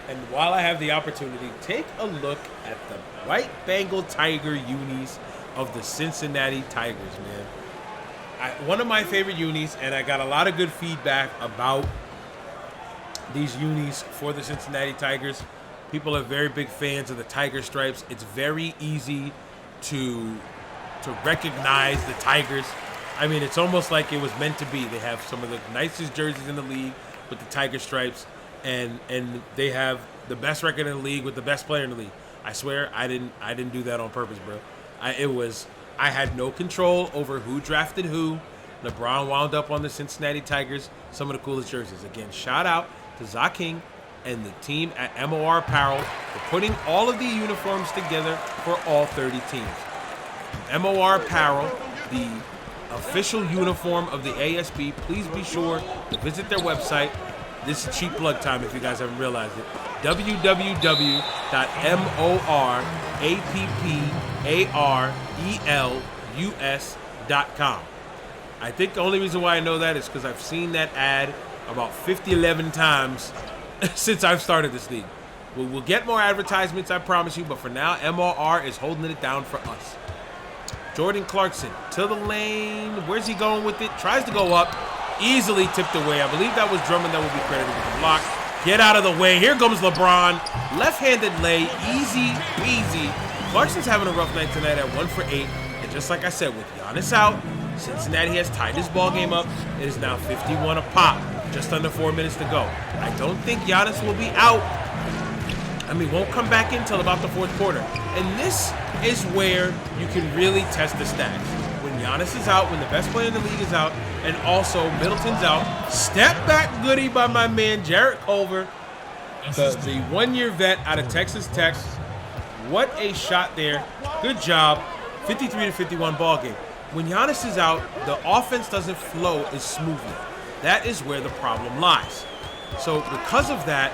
And while I have the opportunity, take a look at the white Bengal Tiger unis of the Cincinnati Tigers, man. One of my favorite unis, and I got a lot of good feedback about these unis for the Cincinnati Tigers. People are very big fans of the Tiger stripes. It's very easy to recognize the Tigers. I mean, it's almost like it was meant to be. They have some of the nicest jerseys in the league with the Tiger stripes, and they have the best record in the league with the best player in the league. I swear, I didn't do that on purpose, bro. I had no control over who drafted who. LeBron wound up on the Cincinnati Tigers. Some of the coolest jerseys. Again, shout out to Zach King and the team at MOR Apparel for putting all of the uniforms together for all 30 teams. MOR Apparel, the official uniform of the ASB. Please be sure to visit their website. This is cheap plug time if you guys haven't realized it. www.morapparelus.com. I think the only reason why I know that is because I've seen that ad about 11 times since I've started this league. We'll get more advertisements, I promise you, but for now, MRR is holding it down for us. Jordan Clarkson to the lane. Where's he going with it? Tries to go up. Easily tipped away. I believe that was Drummond that would be credited with the block. Get out of the way. Here comes LeBron. Left-handed lay, easy peasy. Clarkson's having a rough night tonight at 1 for 8. And just like I said, with Giannis out, Cincinnati has tied this ball game up. It is now 51 a pop. Just under 4 minutes to go. I don't think Giannis will be out. Won't come back in until about the fourth quarter. And this is where you can really test the stats. When Giannis is out, when the best player in the league is out, and also Middleton's out. Step back goodie by my man, Jarrett Culver, the one-year vet out of Texas Tech. What a shot there. Good job. 53-51 ball game. When Giannis is out, the offense doesn't flow as smoothly. That is where the problem lies. So because of that,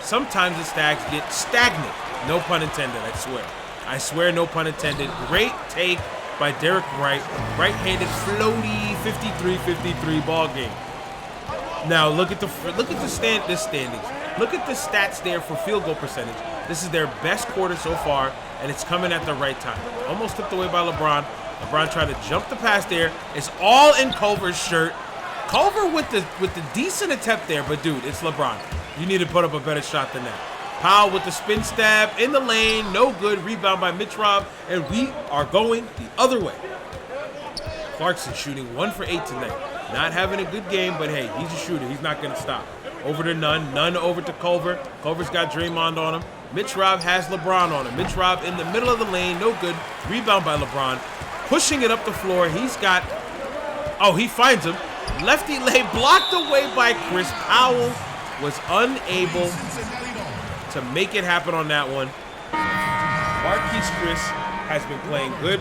sometimes the Stags get stagnant. No pun intended, I swear. I swear, no pun intended. Great take by Derek Wright. Right-handed floaty 53-53 ball game. Now look at the standings. Look at the stats there for field goal percentage. This is their best quarter so far, and it's coming at the right time. Almost tipped away by LeBron. LeBron tried to jump the pass there. It's all in Culver's shirt. Culver with the decent attempt there, but dude, it's LeBron. You need to put up a better shot than that. Powell with the spin stab in the lane, no good. Rebound by Mitch Rob, and we are going the other way. Clarkson shooting 1 for 8 tonight. Not having a good game, but hey, he's a shooter. He's not going to stop. Over to Nunn. Nunn over to Culver. Culver's got Draymond on him. Mitch Rob has LeBron on him. Mitch Rob in the middle of the lane, no good. Rebound by LeBron. Pushing it up the floor. He's got, he finds him. Lefty lay blocked away by Chris. Powell was unable to make it happen on that one. Marquise Chris has been playing good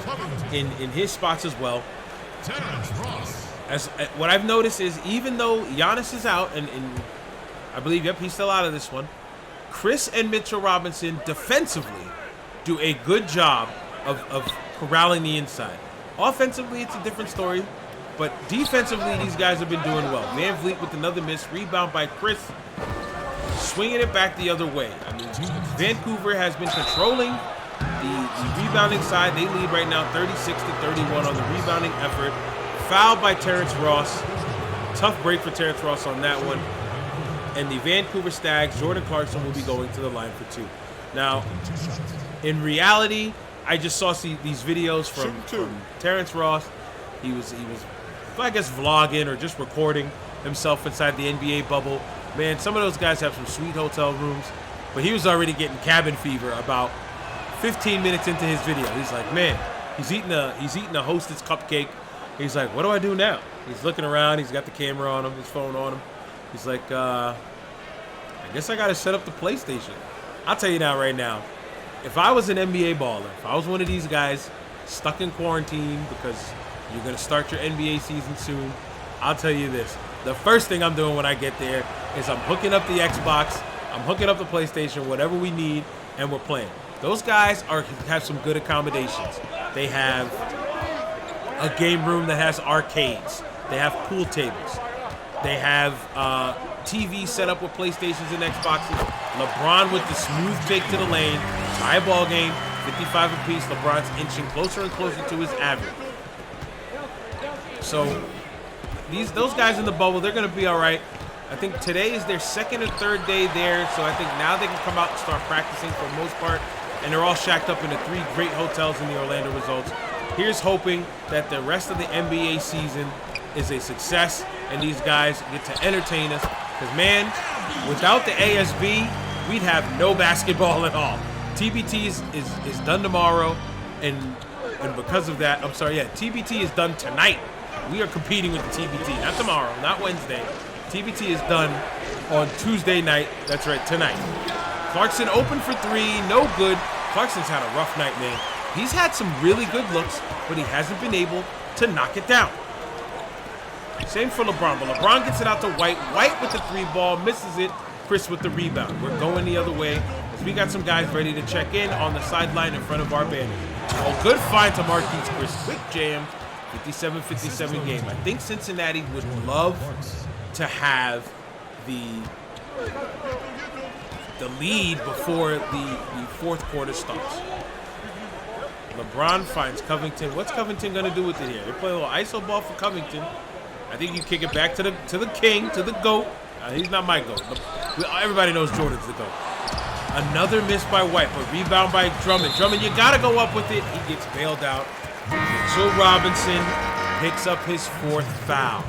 in his spots as well. What I've noticed is even though Giannis is out, and I believe, he's still out of this one, Chris and Mitchell Robinson defensively do a good job of corralling the inside. Offensively, it's a different story, but defensively, these guys have been doing well. Van Vliet with another miss, rebound by Chris, swinging it back the other way. Vancouver has been controlling the rebounding side. They lead right now 36-31 on the rebounding effort. Foul by Terrence Ross. Tough break for Terrence Ross on that one. And the Vancouver Stags, Jordan Clarkson will be going to the line for 2. Now, in reality, I just saw these videos from Terrence Ross. He was, I guess, vlogging or just recording himself inside the NBA bubble. Man, some of those guys have some sweet hotel rooms, but he was already getting cabin fever about 15 minutes into his video. He's like, man, he's eating a Hostess cupcake. He's like, what do I do now? He's looking around. He's got the camera on him, his phone on him. He's like, I guess I got to set up the PlayStation. I'll tell you now, right now, if I was an NBA baller, if I was one of these guys stuck in quarantine because you're going to start your NBA season soon, I'll tell you this. The first thing I'm doing when I get there is I'm hooking up the Xbox, I'm hooking up the PlayStation, whatever we need, and we're playing. Those guys have some good accommodations. They have a game room that has arcades. They have pool tables. They have TV set up with PlayStations and Xboxes. LeBron with the smooth take to the lane. Tie ball game, 55 apiece. LeBron's inching closer and closer to his average. So those guys in the bubble, they're going to be all right. I think today is their second or third day there, so I think now they can come out and start practicing for the most part. And they're all shacked up in the 3 great hotels in the Orlando Results. Here's hoping that the rest of the NBA season is a success and these guys get to entertain us. Because, man, without the ASB, we'd have no basketball at all. TBT is done tomorrow, and because of that, TBT is done tonight. We are competing with the TBT, not tomorrow, not Wednesday. TBT is done on Tuesday night. That's right, tonight. Clarkson open for 3, no good. Clarkson's had a rough night, man. He's had some really good looks, but he hasn't been able to knock it down. Same for LeBron, but LeBron gets it out to White. White with the 3 ball, misses it. Chris with the rebound. We're going the other way as we got some guys ready to check in on the sideline in front of our banner. Oh, good find to Marquise Chris. Quick jam. 57-57 game. I think Cincinnati would love to have the lead before the fourth quarter starts. LeBron finds Covington. What's Covington going to do with it here? They play a little iso ball for Covington. I think you kick it back to the king, to the GOAT. He's not my GOAT. Everybody knows Jordan's the GOAT. Another miss by White, but rebound by Drummond. Drummond, you got to go up with it. He gets bailed out. Mitchell Robinson picks up his 4th foul.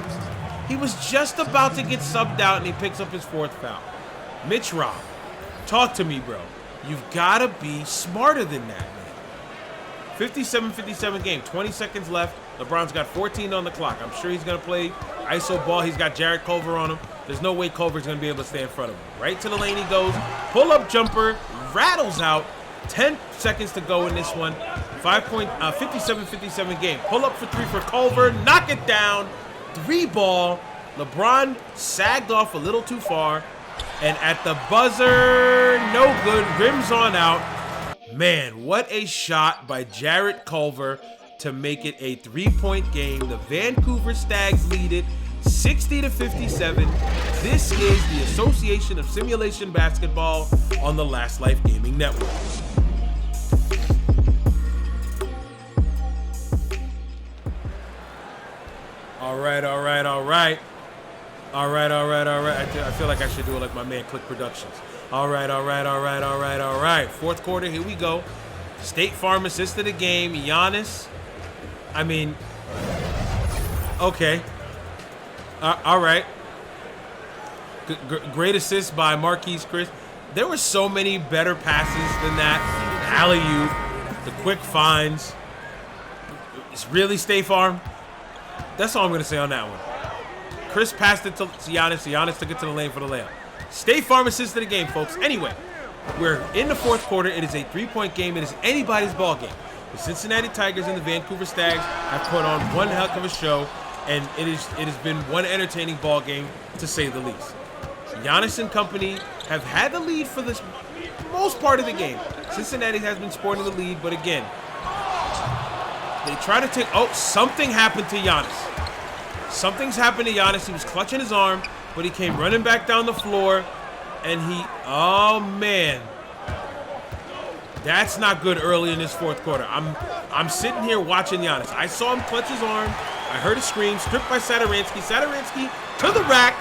He was just about to get subbed out, and he picks up his 4th foul. Mitch Rob, talk to me, bro. You've got to be smarter than that, man. 57-57 game, 20 seconds left. LeBron's got 14 on the clock. I'm sure he's going to play ISO ball. He's got Jarrett Culver on him. There's no way Culver's going to be able to stay in front of him. Right to the lane he goes. Pull-up jumper. Rattles out. 10 seconds to go in this one. 57-57 game. Pull-up for 3 for Culver. Knock it down. 3 ball. LeBron sagged off a little too far. And at the buzzer, no good. Rims on out. Man, what a shot by Jarrett Culver to make it a 3-point game. The Vancouver Stags lead it 60-57. This is the Association of Simulation Basketball on the Last Life Gaming Network. All right. I feel like I should do it like my man Click Productions. All right. 4th quarter, here we go. State Farm assist of the game. Giannis. I mean, okay. All right. Great assist by Marquise Chris. There were so many better passes than that. Alley-oop, the quick finds. It's really State Farm. That's all I'm going to say on that one. Chris passed it to Giannis. Giannis took it to the lane for the layup. State Farm assist of the game, folks. Anyway, we're in the 4th quarter. It is a 3-point game. It is anybody's ball game. The Cincinnati Tigers and the Vancouver Stags have put on one heck of a show, and it has been one entertaining ball game, to say the least. Giannis and company have had the lead for the most part of the game. Cincinnati has been sporting the lead, but again, they try to take... Oh, something happened to Giannis. Something's happened to Giannis. He was clutching his arm, but he came running back down the floor, and he... Oh, man. That's not good early in this 4th quarter. I'm sitting here watching Giannis. I saw him clutch his arm. I heard a scream. Stripped by Sadaransky. Sadaransky to the rack.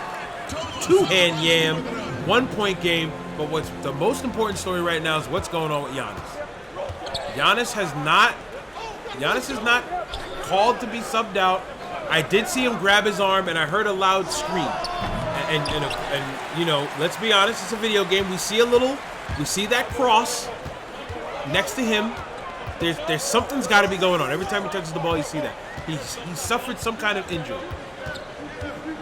2-hand yam. 1-point game. But what's the most important story right now is what's going on with Giannis. Giannis is not called to be subbed out. I did see him grab his arm, and I heard a loud scream. And you know, let's be honest, it's a video game. We see that cross next to him. There's something's got to be going on. Every time he touches the ball, you see that. He suffered some kind of injury.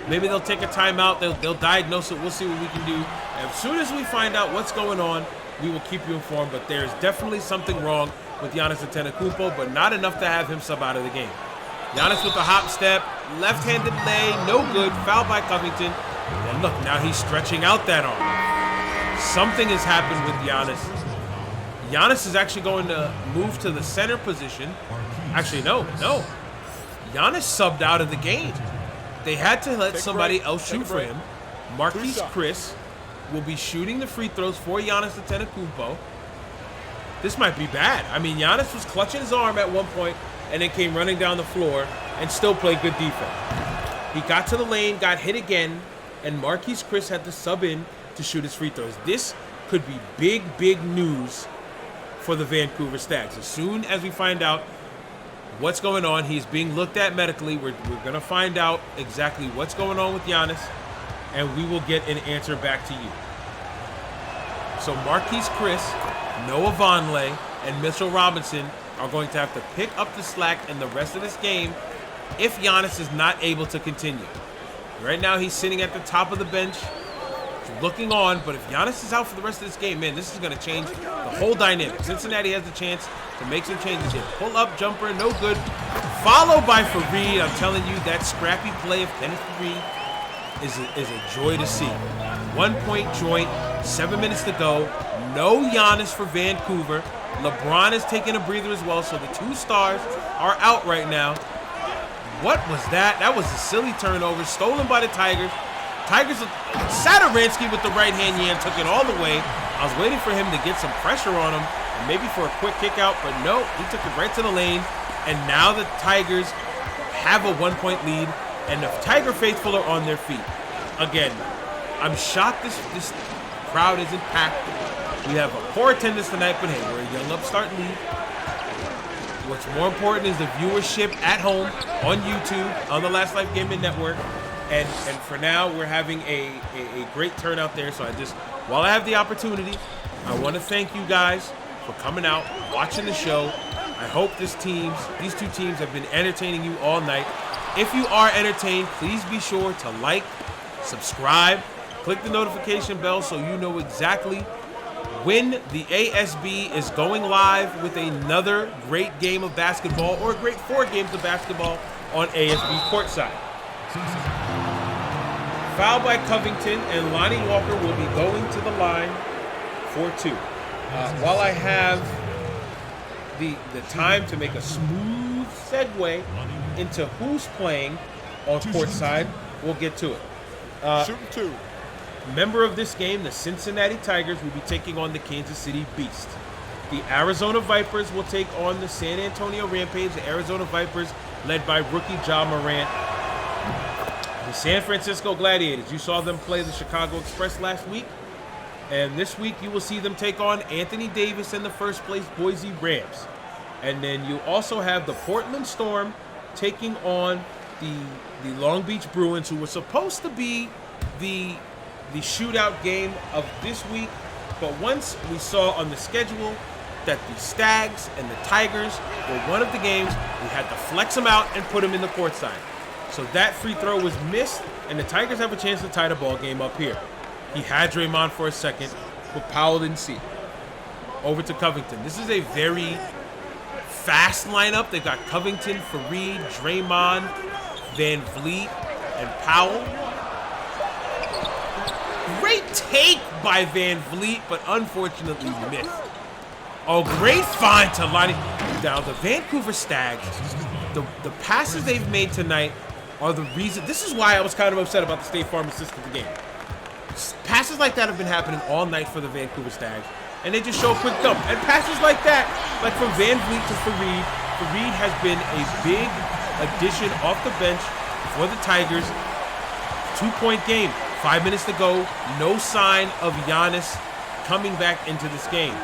Maybe they'll take a timeout. They'll diagnose it. We'll see what we can do. And as soon as we find out what's going on, we will keep you informed. But there's definitely something wrong with Giannis Antetokounmpo, but not enough to have him sub out of the game. Giannis with the hop step, left-handed lay, no good. Foul by Covington. And look, now he's stretching out that arm. Something has happened with Giannis. Giannis is actually going to move to the center position. Actually, no. Giannis subbed out of the game. They had to let somebody else shoot for him. Marquise Chris will be shooting the free throws for Giannis Antetokounmpo. This might be bad. I mean, Giannis was clutching his arm at one point and then came running down the floor and still played good defense. He got to the lane, got hit again, and Marquise Chris had to sub in to shoot his free throws. This could be big news for the Vancouver Stags. As soon as we find out what's going on, he's being looked at medically. We're going to find out exactly what's going on with Giannis, and we will get an answer back to you. So Marquise Chris, Noah Vonleh, and Mitchell Robinson are going to have to pick up the slack in the rest of this game if Giannis is not able to continue. Right now, he's sitting at the top of the bench, looking on, but if Giannis is out for the rest of this game, man, this is going to change the whole dynamic. Cincinnati has the chance to make some changes here. Pull-up jumper, no good. Followed by Fareed. I'm telling you, that scrappy play of Kenneth Fareed is a joy to see. 1-point joint, 7 minutes to go. No Giannis for Vancouver. LeBron is taking a breather as well, so the two stars are out right now. What was that? That was a silly turnover, stolen by the Tigers. Sadaransky with the right hand yam took it all the way. I was waiting for him to get some pressure on him, and maybe for a quick kick out, but no, he took it right to the lane. And now the Tigers have a 1-point lead, and the Tiger faithful are on their feet. Again, I'm shocked crowd isn't packed. We have a poor attendance tonight, but hey, we're a young upstart league. What's more important is the viewership at home, on YouTube, on the Last Life Gaming Network. And for now, we're having a great turnout there. So while I have the opportunity, I want to thank you guys for coming out, watching the show. I hope these two teams have been entertaining you all night. If you are entertained, please be sure to like, subscribe, click the notification bell so you know exactly when the ASB is going live with another great game of basketball or a great 4 games of basketball on ASB courtside. Foul by Covington, and Lonnie Walker will be going to the line for 2. While I have the time to make a smooth segue into who's playing on courtside, we'll get to it. Shooting 2. Member of this game, the Cincinnati Tigers will be taking on the Kansas City Beast. The Arizona Vipers will take on the San Antonio Rampage. The Arizona Vipers led by rookie Ja Morant. The San Francisco Gladiators, you saw them play the Chicago Express last week. And this week you will see them take on Anthony Davis and the first place Boise Rams. And then you also have the Portland Storm taking on the Long Beach Bruins, who were supposed to be the shootout game of this week. But once we saw on the schedule that the Stags and the Tigers were one of the games, we had to flex them out and put them in the courtside. So that free throw was missed, and the Tigers have a chance to tie the ball game up here. He had Draymond for a second, but Powell didn't see it. Over to Covington. This is a very fast lineup. They got Covington, Fareed, Draymond, Van Vliet, and Powell. Great take by Van Vliet, but unfortunately missed. Oh, great find to Lonnie. Now, the Vancouver Stags, the passes they've made tonight are the reason. This is why I was kind of upset about the State Farm assist of the game. Passes like that have been happening all night for the Vancouver Stags, and they just show a quick dump. And passes like that, like from Van Vliet to Fareed. Fareed has been a big addition off the bench for the Tigers. 2-point game. 5 minutes to go. No sign of Giannis coming back into this game.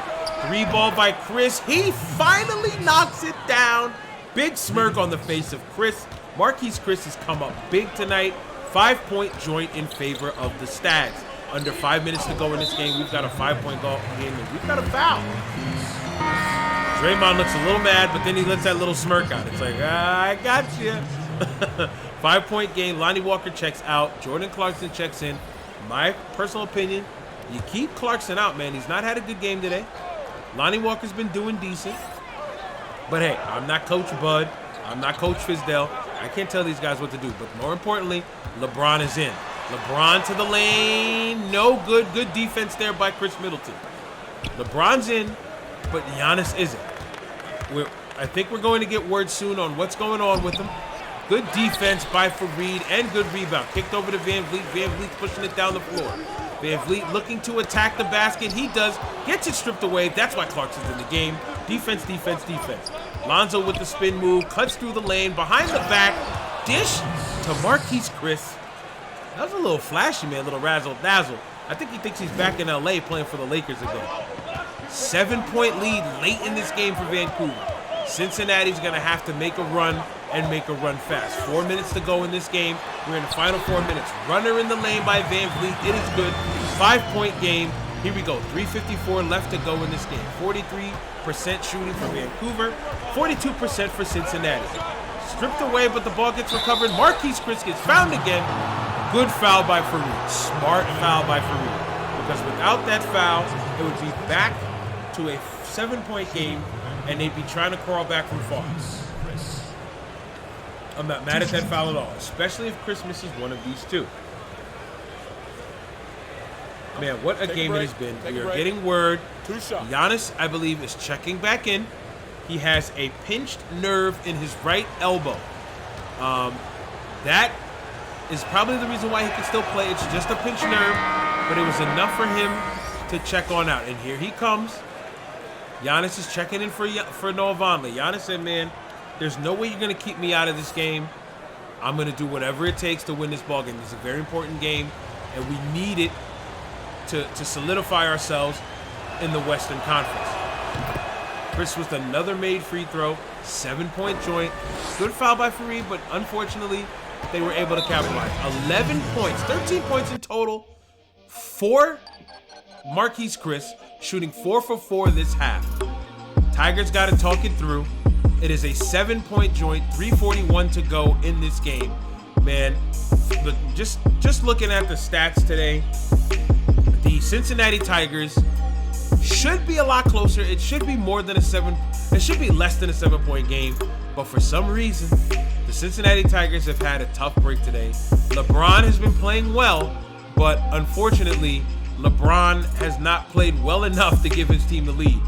3 ball by Chris. He finally knocks it down. Big smirk on the face of Chris. Marquise Chris has come up big tonight. 5-point joint in favor of the Stags. Under 5 minutes to go in this game, we've got a 5-point game and we've got a foul. Draymond looks a little mad, but then he lets that little smirk out. It's like, I got you. 5-point game. Lonnie Walker checks out. Jordan Clarkson checks in. My personal opinion, you keep Clarkson out, man. He's not had a good game today. Lonnie Walker's been doing decent. But hey, I'm not Coach Bud. I'm not Coach Fizdale. I can't tell these guys what to do. But more importantly, LeBron is in. LeBron to the lane. No good. Good defense there by Chris Middleton. LeBron's in, but Giannis isn't. I think we're going to get word soon on what's going on with him. Good defense by Fareed and good rebound. Kicked over to Van Vliet. Van Vliet pushing it down the floor. Van Vliet looking to attack the basket. He does. Gets it stripped away. That's why Clarkson's in the game. Defense, defense, defense. Lonzo with the spin move. Cuts through the lane. Behind the back. Dish to Marquise Chris. That was a little flashy, man. A little razzle-dazzle. I think he thinks he's back in L.A. playing for the Lakers again. 7-point lead late in this game for Vancouver. Cincinnati's going to have to make a run and make a run fast. 4 minutes to go in this game. We're in the final 4 minutes. Runner in the lane by Van Vliet. It is good. 5-point game. Here we go. 3:54 left to go in this game. 43% shooting for Vancouver. 42% for Cincinnati. Stripped away, but the ball gets recovered. Marquise Chris gets found again. Good foul by Fareed. Smart foul by Fareed. Because without that foul, it would be back to a 7-point game, and they'd be trying to crawl back from far. I'm not mad at that foul at all, especially if Chris misses one of these two. Man, what a game it has been. We are getting word. Giannis, I believe, is checking back in. He has a pinched nerve in his right elbow. That is probably the reason why he can still play. It's just a pinched nerve, but it was enough for him to check on out. And here he comes. Giannis is checking in for Noah Vonleh. Giannis said, man, there's no way you're going to keep me out of this game. I'm going to do whatever it takes to win this ball game. This is a very important game, and we need it to solidify ourselves in the Western Conference. Chris with another made free throw, 7-point joint. Good foul by Fareed, but unfortunately, they were able to capitalize. 11 points, 13 points in total for Marquise Chris, shooting 4 for 4 this half. Tigers got to talk it through. It is a 7-point joint, 3:41 to go in this game. Man, but just looking at the stats today, the Cincinnati Tigers should be a lot closer. It should be more than it should be less than a 7-point game. But for some reason, the Cincinnati Tigers have had a tough break today. LeBron has been playing well, but unfortunately, LeBron has not played well enough to give his team the lead.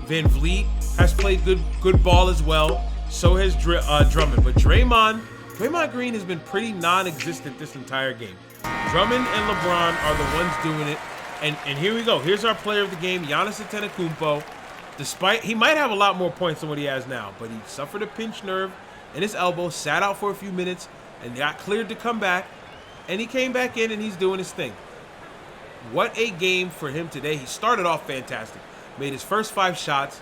Van Vliet has played good ball as well. So has Drummond. But Draymond Green has been pretty non-existent this entire game. Drummond and LeBron are the ones doing it. And here we go. Here's our player of the game, Giannis Antetokounmpo. Despite, he might have a lot more points than what he has now, but he suffered a pinched nerve in his elbow, sat out for a few minutes, and got cleared to come back. And he came back in, and he's doing his thing. What a game for him today. He started off fantastic. Made his first 5 shots.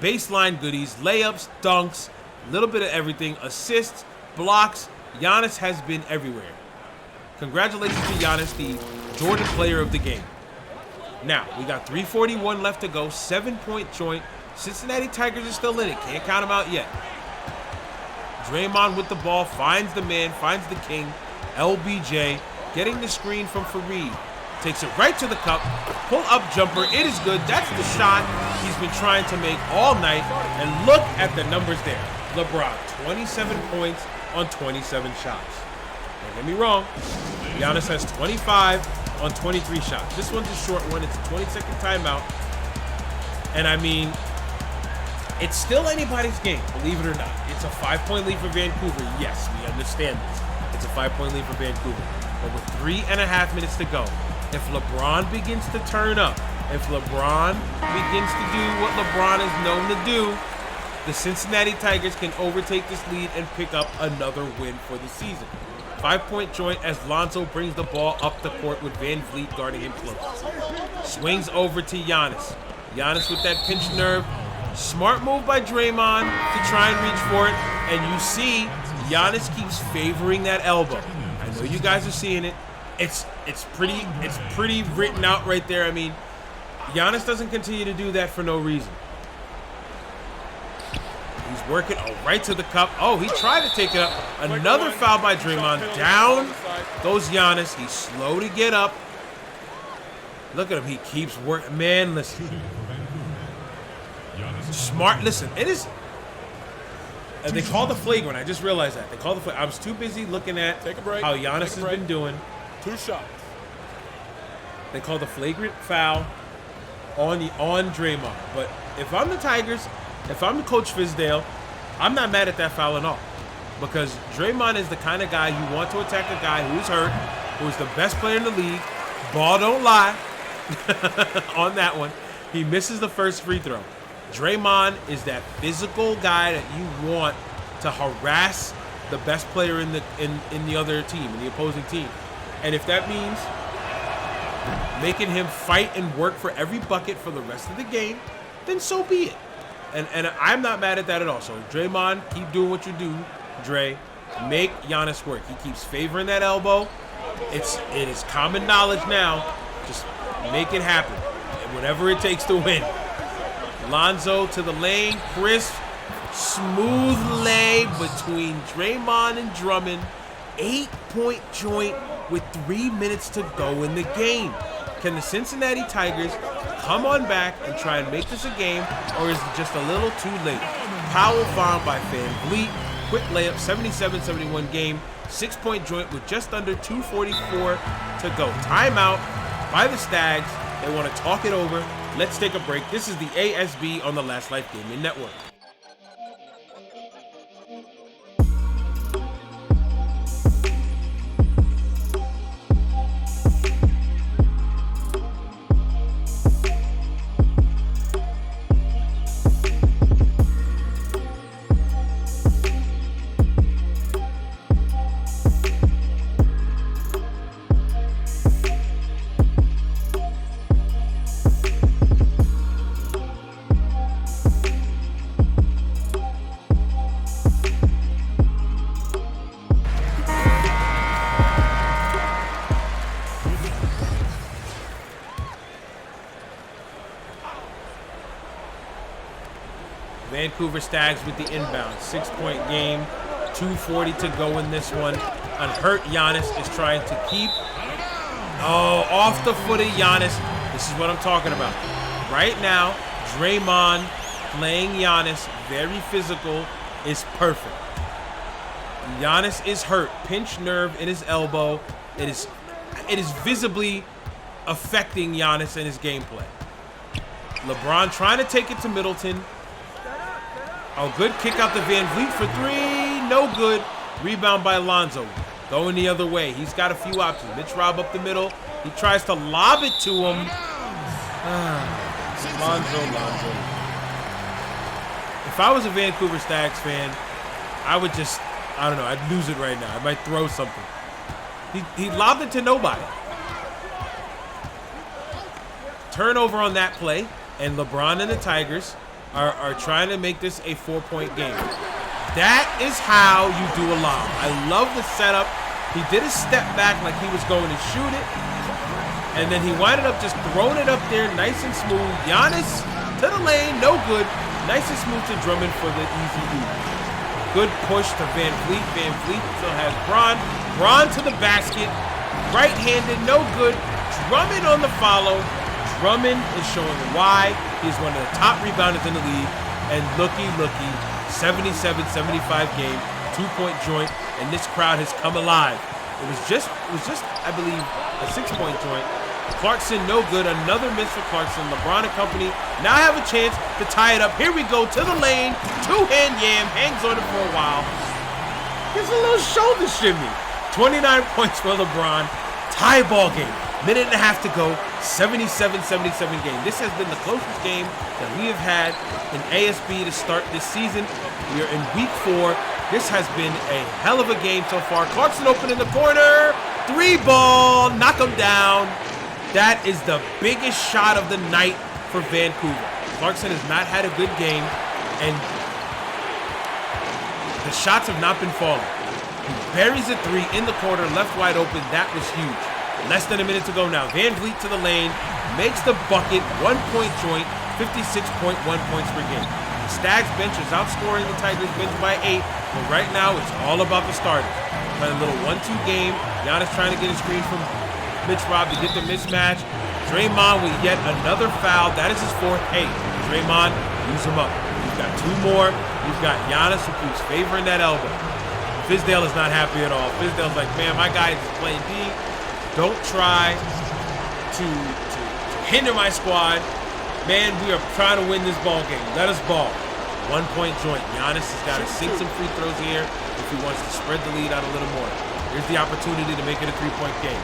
Baseline goodies, layups, dunks, a little bit of everything. Assists, blocks. Giannis has been everywhere. Congratulations to Giannis, the Jordan player of the game. Now, we got 3:41 left to go. 7-point joint. Cincinnati Tigers are still in it. Can't count them out yet. Draymond with the ball. Finds the man. Finds the king. LBJ getting the screen from Fareed. Takes it right to the cup. Pull-up jumper. It is good. That's the shot he's been trying to make all night. And look at the numbers there. LeBron, 27 points on 27 shots. Don't get me wrong. Giannis has 25 on 23 shots. This one's a short one. It's a 20-second timeout. And I mean, it's still anybody's game, believe it or not. It's a 5-point lead for Vancouver. Yes, we understand this. It's a 5-point lead for Vancouver. But with 3.5 minutes to go, if LeBron begins to turn up, if LeBron begins to do what LeBron is known to do, the Cincinnati Tigers can overtake this lead and pick up another win for the season. 5-point joint as Lonzo brings the ball up the court with Van Vliet guarding him close. Swings over to Giannis. Giannis with that pinched nerve. Smart move by Draymond to try and reach for it. And you see Giannis keeps favoring that elbow. I know you guys are seeing it. It's pretty written out right there. I mean, Giannis doesn't continue to do that for no reason. He's working right to the cup. Oh, he tried to take it up. Another foul by Draymond. Down goes Giannis. He's slow to get up. Look at him. He keeps working. Man, listen. Smart. Listen, it is. And they call the flagrant. I just realized that. They call the flagrant. I was too busy looking at how Giannis has been doing. 2 shots. They call the flagrant foul on Draymond. But if I'm the Tigers, if I'm Coach Fizdale, I'm not mad at that foul at all. Because Draymond is the kind of guy you want to attack a guy who's hurt, who's the best player in the league. Ball don't lie on that one. He misses the first free throw. Draymond is that physical guy that you want to harass the best player in the other team, in the opposing team. And if that means making him fight and work for every bucket for the rest of the game, then so be it. And I'm not mad at that at all. So Draymond, keep doing what you do, Dre. Make Giannis work. He keeps favoring that elbow. It is common knowledge now. Just make it happen. Whatever it takes to win. Lonzo to the lane. Crisp, smooth lay between Draymond and Drummond. 8-point joint with 3 minutes to go in the game. Can the Cincinnati Tigers come on back and try and make this a game, or is it just a little too late? Powell found by Van Vliet. Quick layup, 77-71 game. 6-point joint with just under 2:44 to go. Timeout by the Stags. They want to talk it over. Let's take a break. This is the ASB on the Last Life Gaming Network. Vancouver Stags with the inbound. 6-point game. 2:40 to go in this one. Unhurt Giannis is trying to keep. Oh, off the foot of Giannis. This is what I'm talking about. Right now, Draymond playing Giannis, very physical, is perfect. Giannis is hurt. Pinched nerve in his elbow. It is visibly affecting Giannis and his gameplay. LeBron trying to take it to Middleton. Oh, good kick out to Van Vliet for three. No good. Rebound by Lonzo. Going the other way. He's got a few options. Mitch Rob up the middle. He tries to lob it to him. Lonzo. If I was a Vancouver Stags fan, I would just, I don't know, I'd lose it right now. I might throw something. He lobbed it to nobody. Turnover on that play, and LeBron and the Tigers are trying to make this a 4-point game. That is how you do a lob. I love the setup. He did a step back like he was going to shoot it, and then he winded up just throwing it up there nice and smooth. Giannis to the lane, no good. Nice and smooth to Drummond for the easy oop. Good push to Van Vliet. Van Vliet still has Bron. Bron to the basket. Right-handed, no good. Drummond on the follow. Drummond is showing why he's one of the top rebounders in the league. And looky, 77-75 game, 2-point joint, and this crowd has come alive. It was just, I believe, a 6-point joint. Clarkson, no good. Another miss for Clarkson. LeBron and company now have a chance to tie it up. Here we go to the lane. Two-hand yam. Hangs on it for a while. Gets a little shoulder shimmy. 29 points for LeBron. Tie ball game. Minute and a half to go. 77-77 game. This has been the closest game that we have had in ASB to start this season. We are in week 4. This has been a hell of a game so far. Clarkson open in the corner. 3-ball. Knock him down. That is the biggest shot of the night for Vancouver. Clarkson has not had a good game, and the shots have not been falling. He buries a 3 in the corner, left wide open. That was huge. Less than a minute to go now. Van Vliet to the lane, makes the bucket, 1-point joint, 56.1 points per game. The Stags bench is outscoring the Tigers bench by 8, but right now it's all about the starters. Playing a little 1-2 game. Giannis trying to get a screen from Mitch Rob to get the mismatch. Draymond with yet another foul. That is his 4th. Hey, Draymond, use him up. You've got 2 more. You've got Giannis who's favoring that elbow. Fizdale is not happy at all. Fizdale's like, man, my guy is playing D. Don't try to hinder my squad. Man, we are trying to win this ball game. Let us ball. 1-point joint. Giannis has got to sink some free throws here if he wants to spread the lead out a little more. Here's the opportunity to make it a 3-point game.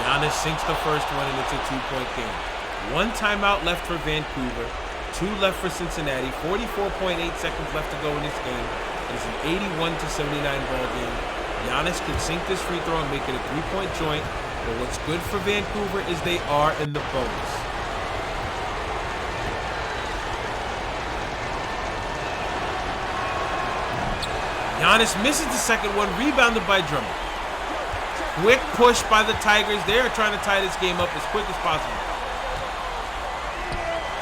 Giannis sinks the first one, and it's a 2-point game. 1 timeout left for Vancouver, 2 left for Cincinnati, 44.8 seconds left to go in this game. It is an 81-79 ball game. Giannis can sink this free throw and make it a 3-point joint, but what's good for Vancouver is they are in the bonus. Giannis misses the second one, rebounded by Drummond. Quick push by the Tigers. They are trying to tie this game up as quick as possible.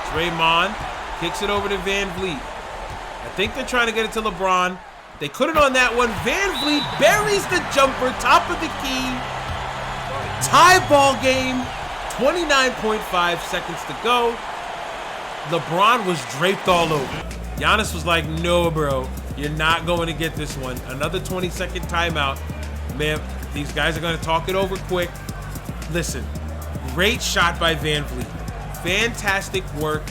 Draymond kicks it over to Van Vliet. I think they're trying to get it to LeBron. They couldn't on that one. Van Vliet buries the jumper, top of the key. Tie ball game. 29.5 seconds to go. LeBron was draped all over. Giannis was like, no, bro. You're not going to get this one. Another 20-second timeout. Man, these guys are going to talk it over quick. Listen, great shot by Van Vliet. Fantastic work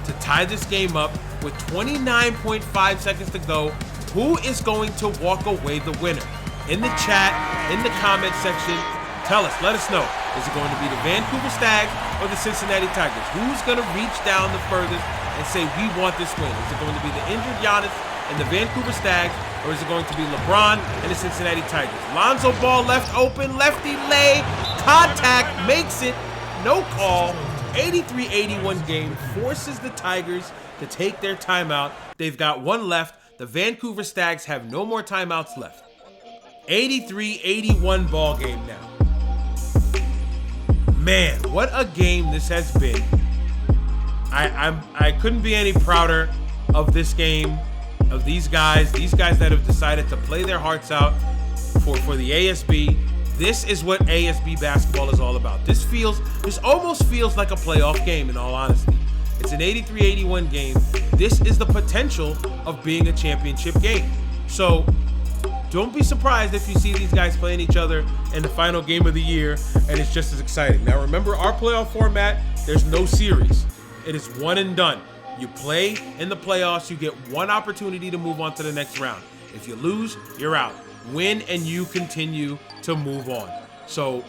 to tie this game up with 29.5 seconds to go. Who is going to walk away the winner? In the chat, in the comment section, tell us, let us know. Is it going to be the Vancouver Stags or the Cincinnati Tigers? Who's going to reach down the furthest and say, we want this win? Is it going to be the injured Giannis and the Vancouver Stags, or is it going to be LeBron and the Cincinnati Tigers? Lonzo Ball left open, lefty lay, contact, makes it, no call. 83-81 game, forces the Tigers to take their timeout. They've got 1 left. The Vancouver Stags have no more timeouts left. 83-81 ball game now. Man, what a game this has been. I couldn't be any prouder of this game, of these guys that have decided to play their hearts out for the ASB. This is what ASB basketball is all about. This almost feels like a playoff game, in all honesty. It's an 83-81 game. This is the potential of being a championship game. So don't be surprised if you see these guys playing each other in the final game of the year, and it's just as exciting. Now remember, our playoff format, there's no series. It is one and done. You play in the playoffs, you get one opportunity to move on to the next round. If you lose, you're out. Win and you continue to move on. So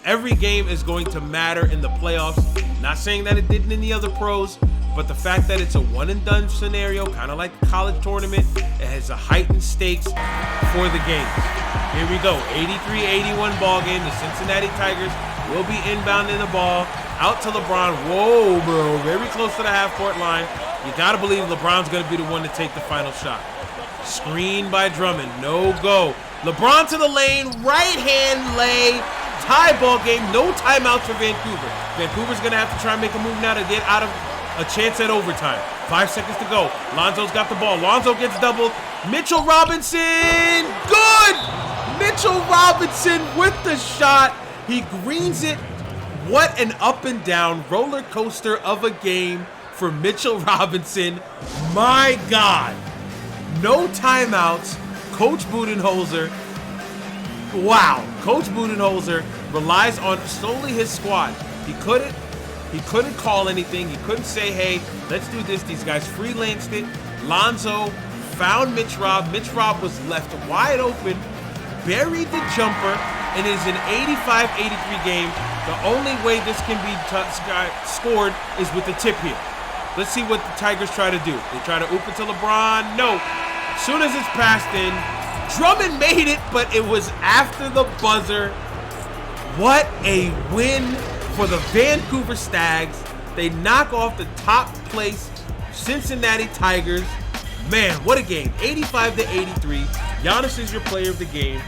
every game is going to matter in the playoffs. Not saying that it didn't in the other pros, but the fact that it's a one and done scenario, kind of like the college tournament, it has a heightened stakes for the games. Here we go, 83-81 ball game. The Cincinnati Tigers will be inbounding the ball out to LeBron. Whoa, bro, very close to the half-court line. You gotta believe LeBron's gonna be the one to take the final shot. Screen by Drummond, no go. LeBron to the lane, right hand lay. Tie ball game, no timeouts for Vancouver. Vancouver's gonna have to try and make a move now to get out of a chance at overtime. 5 seconds to go. Lonzo's got the ball. Lonzo gets doubled. Mitchell Robinson, good! Mitchell Robinson with the shot. He greens it. What an up and down roller coaster of a game for Mitchell Robinson. My God. No timeouts. Coach Budenholzer. Wow. Coach Budenholzer relies on solely his squad. He couldn't call anything. He couldn't say, hey, let's do this. These guys freelanced it. Lonzo found Mitch Rob. Mitch Rob was left wide open, buried the jumper, and it is an 85-83 game. The only way this can be scored is with the tip here. Let's see what the Tigers try to do. They try to oop it to LeBron. No. As soon as it's passed in, Drummond made it, but it was after the buzzer. What a win for the Vancouver Stags. They knock off the top place Cincinnati Tigers. Man, what a game. 85-83. Giannis is your player of the game.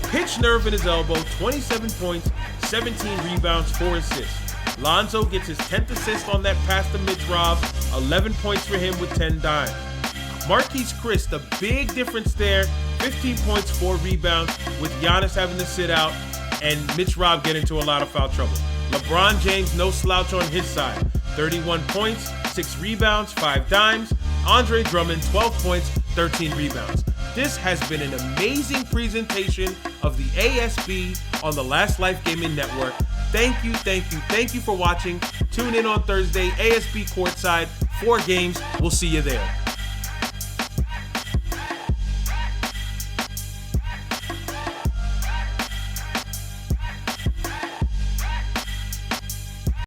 Pitch nerve in his elbow, 27 points, 17 rebounds, 4 assists. Lonzo gets his 10th assist on that pass to Mitch Rob, 11 points for him with 10 dimes. Marquise Chris, the big difference there, 15 points, 4 rebounds, with Giannis having to sit out and Mitch Rob get into a lot of foul trouble. LeBron James, no slouch on his side, 31 points, 6 rebounds, 5 dimes. Andre Drummond, 12 points, 13 rebounds. This has been an amazing presentation of the ASB on the Last Life Gaming Network. Thank you for watching. Tune in on Thursday, ASB Courtside, 4 games. We'll see you there.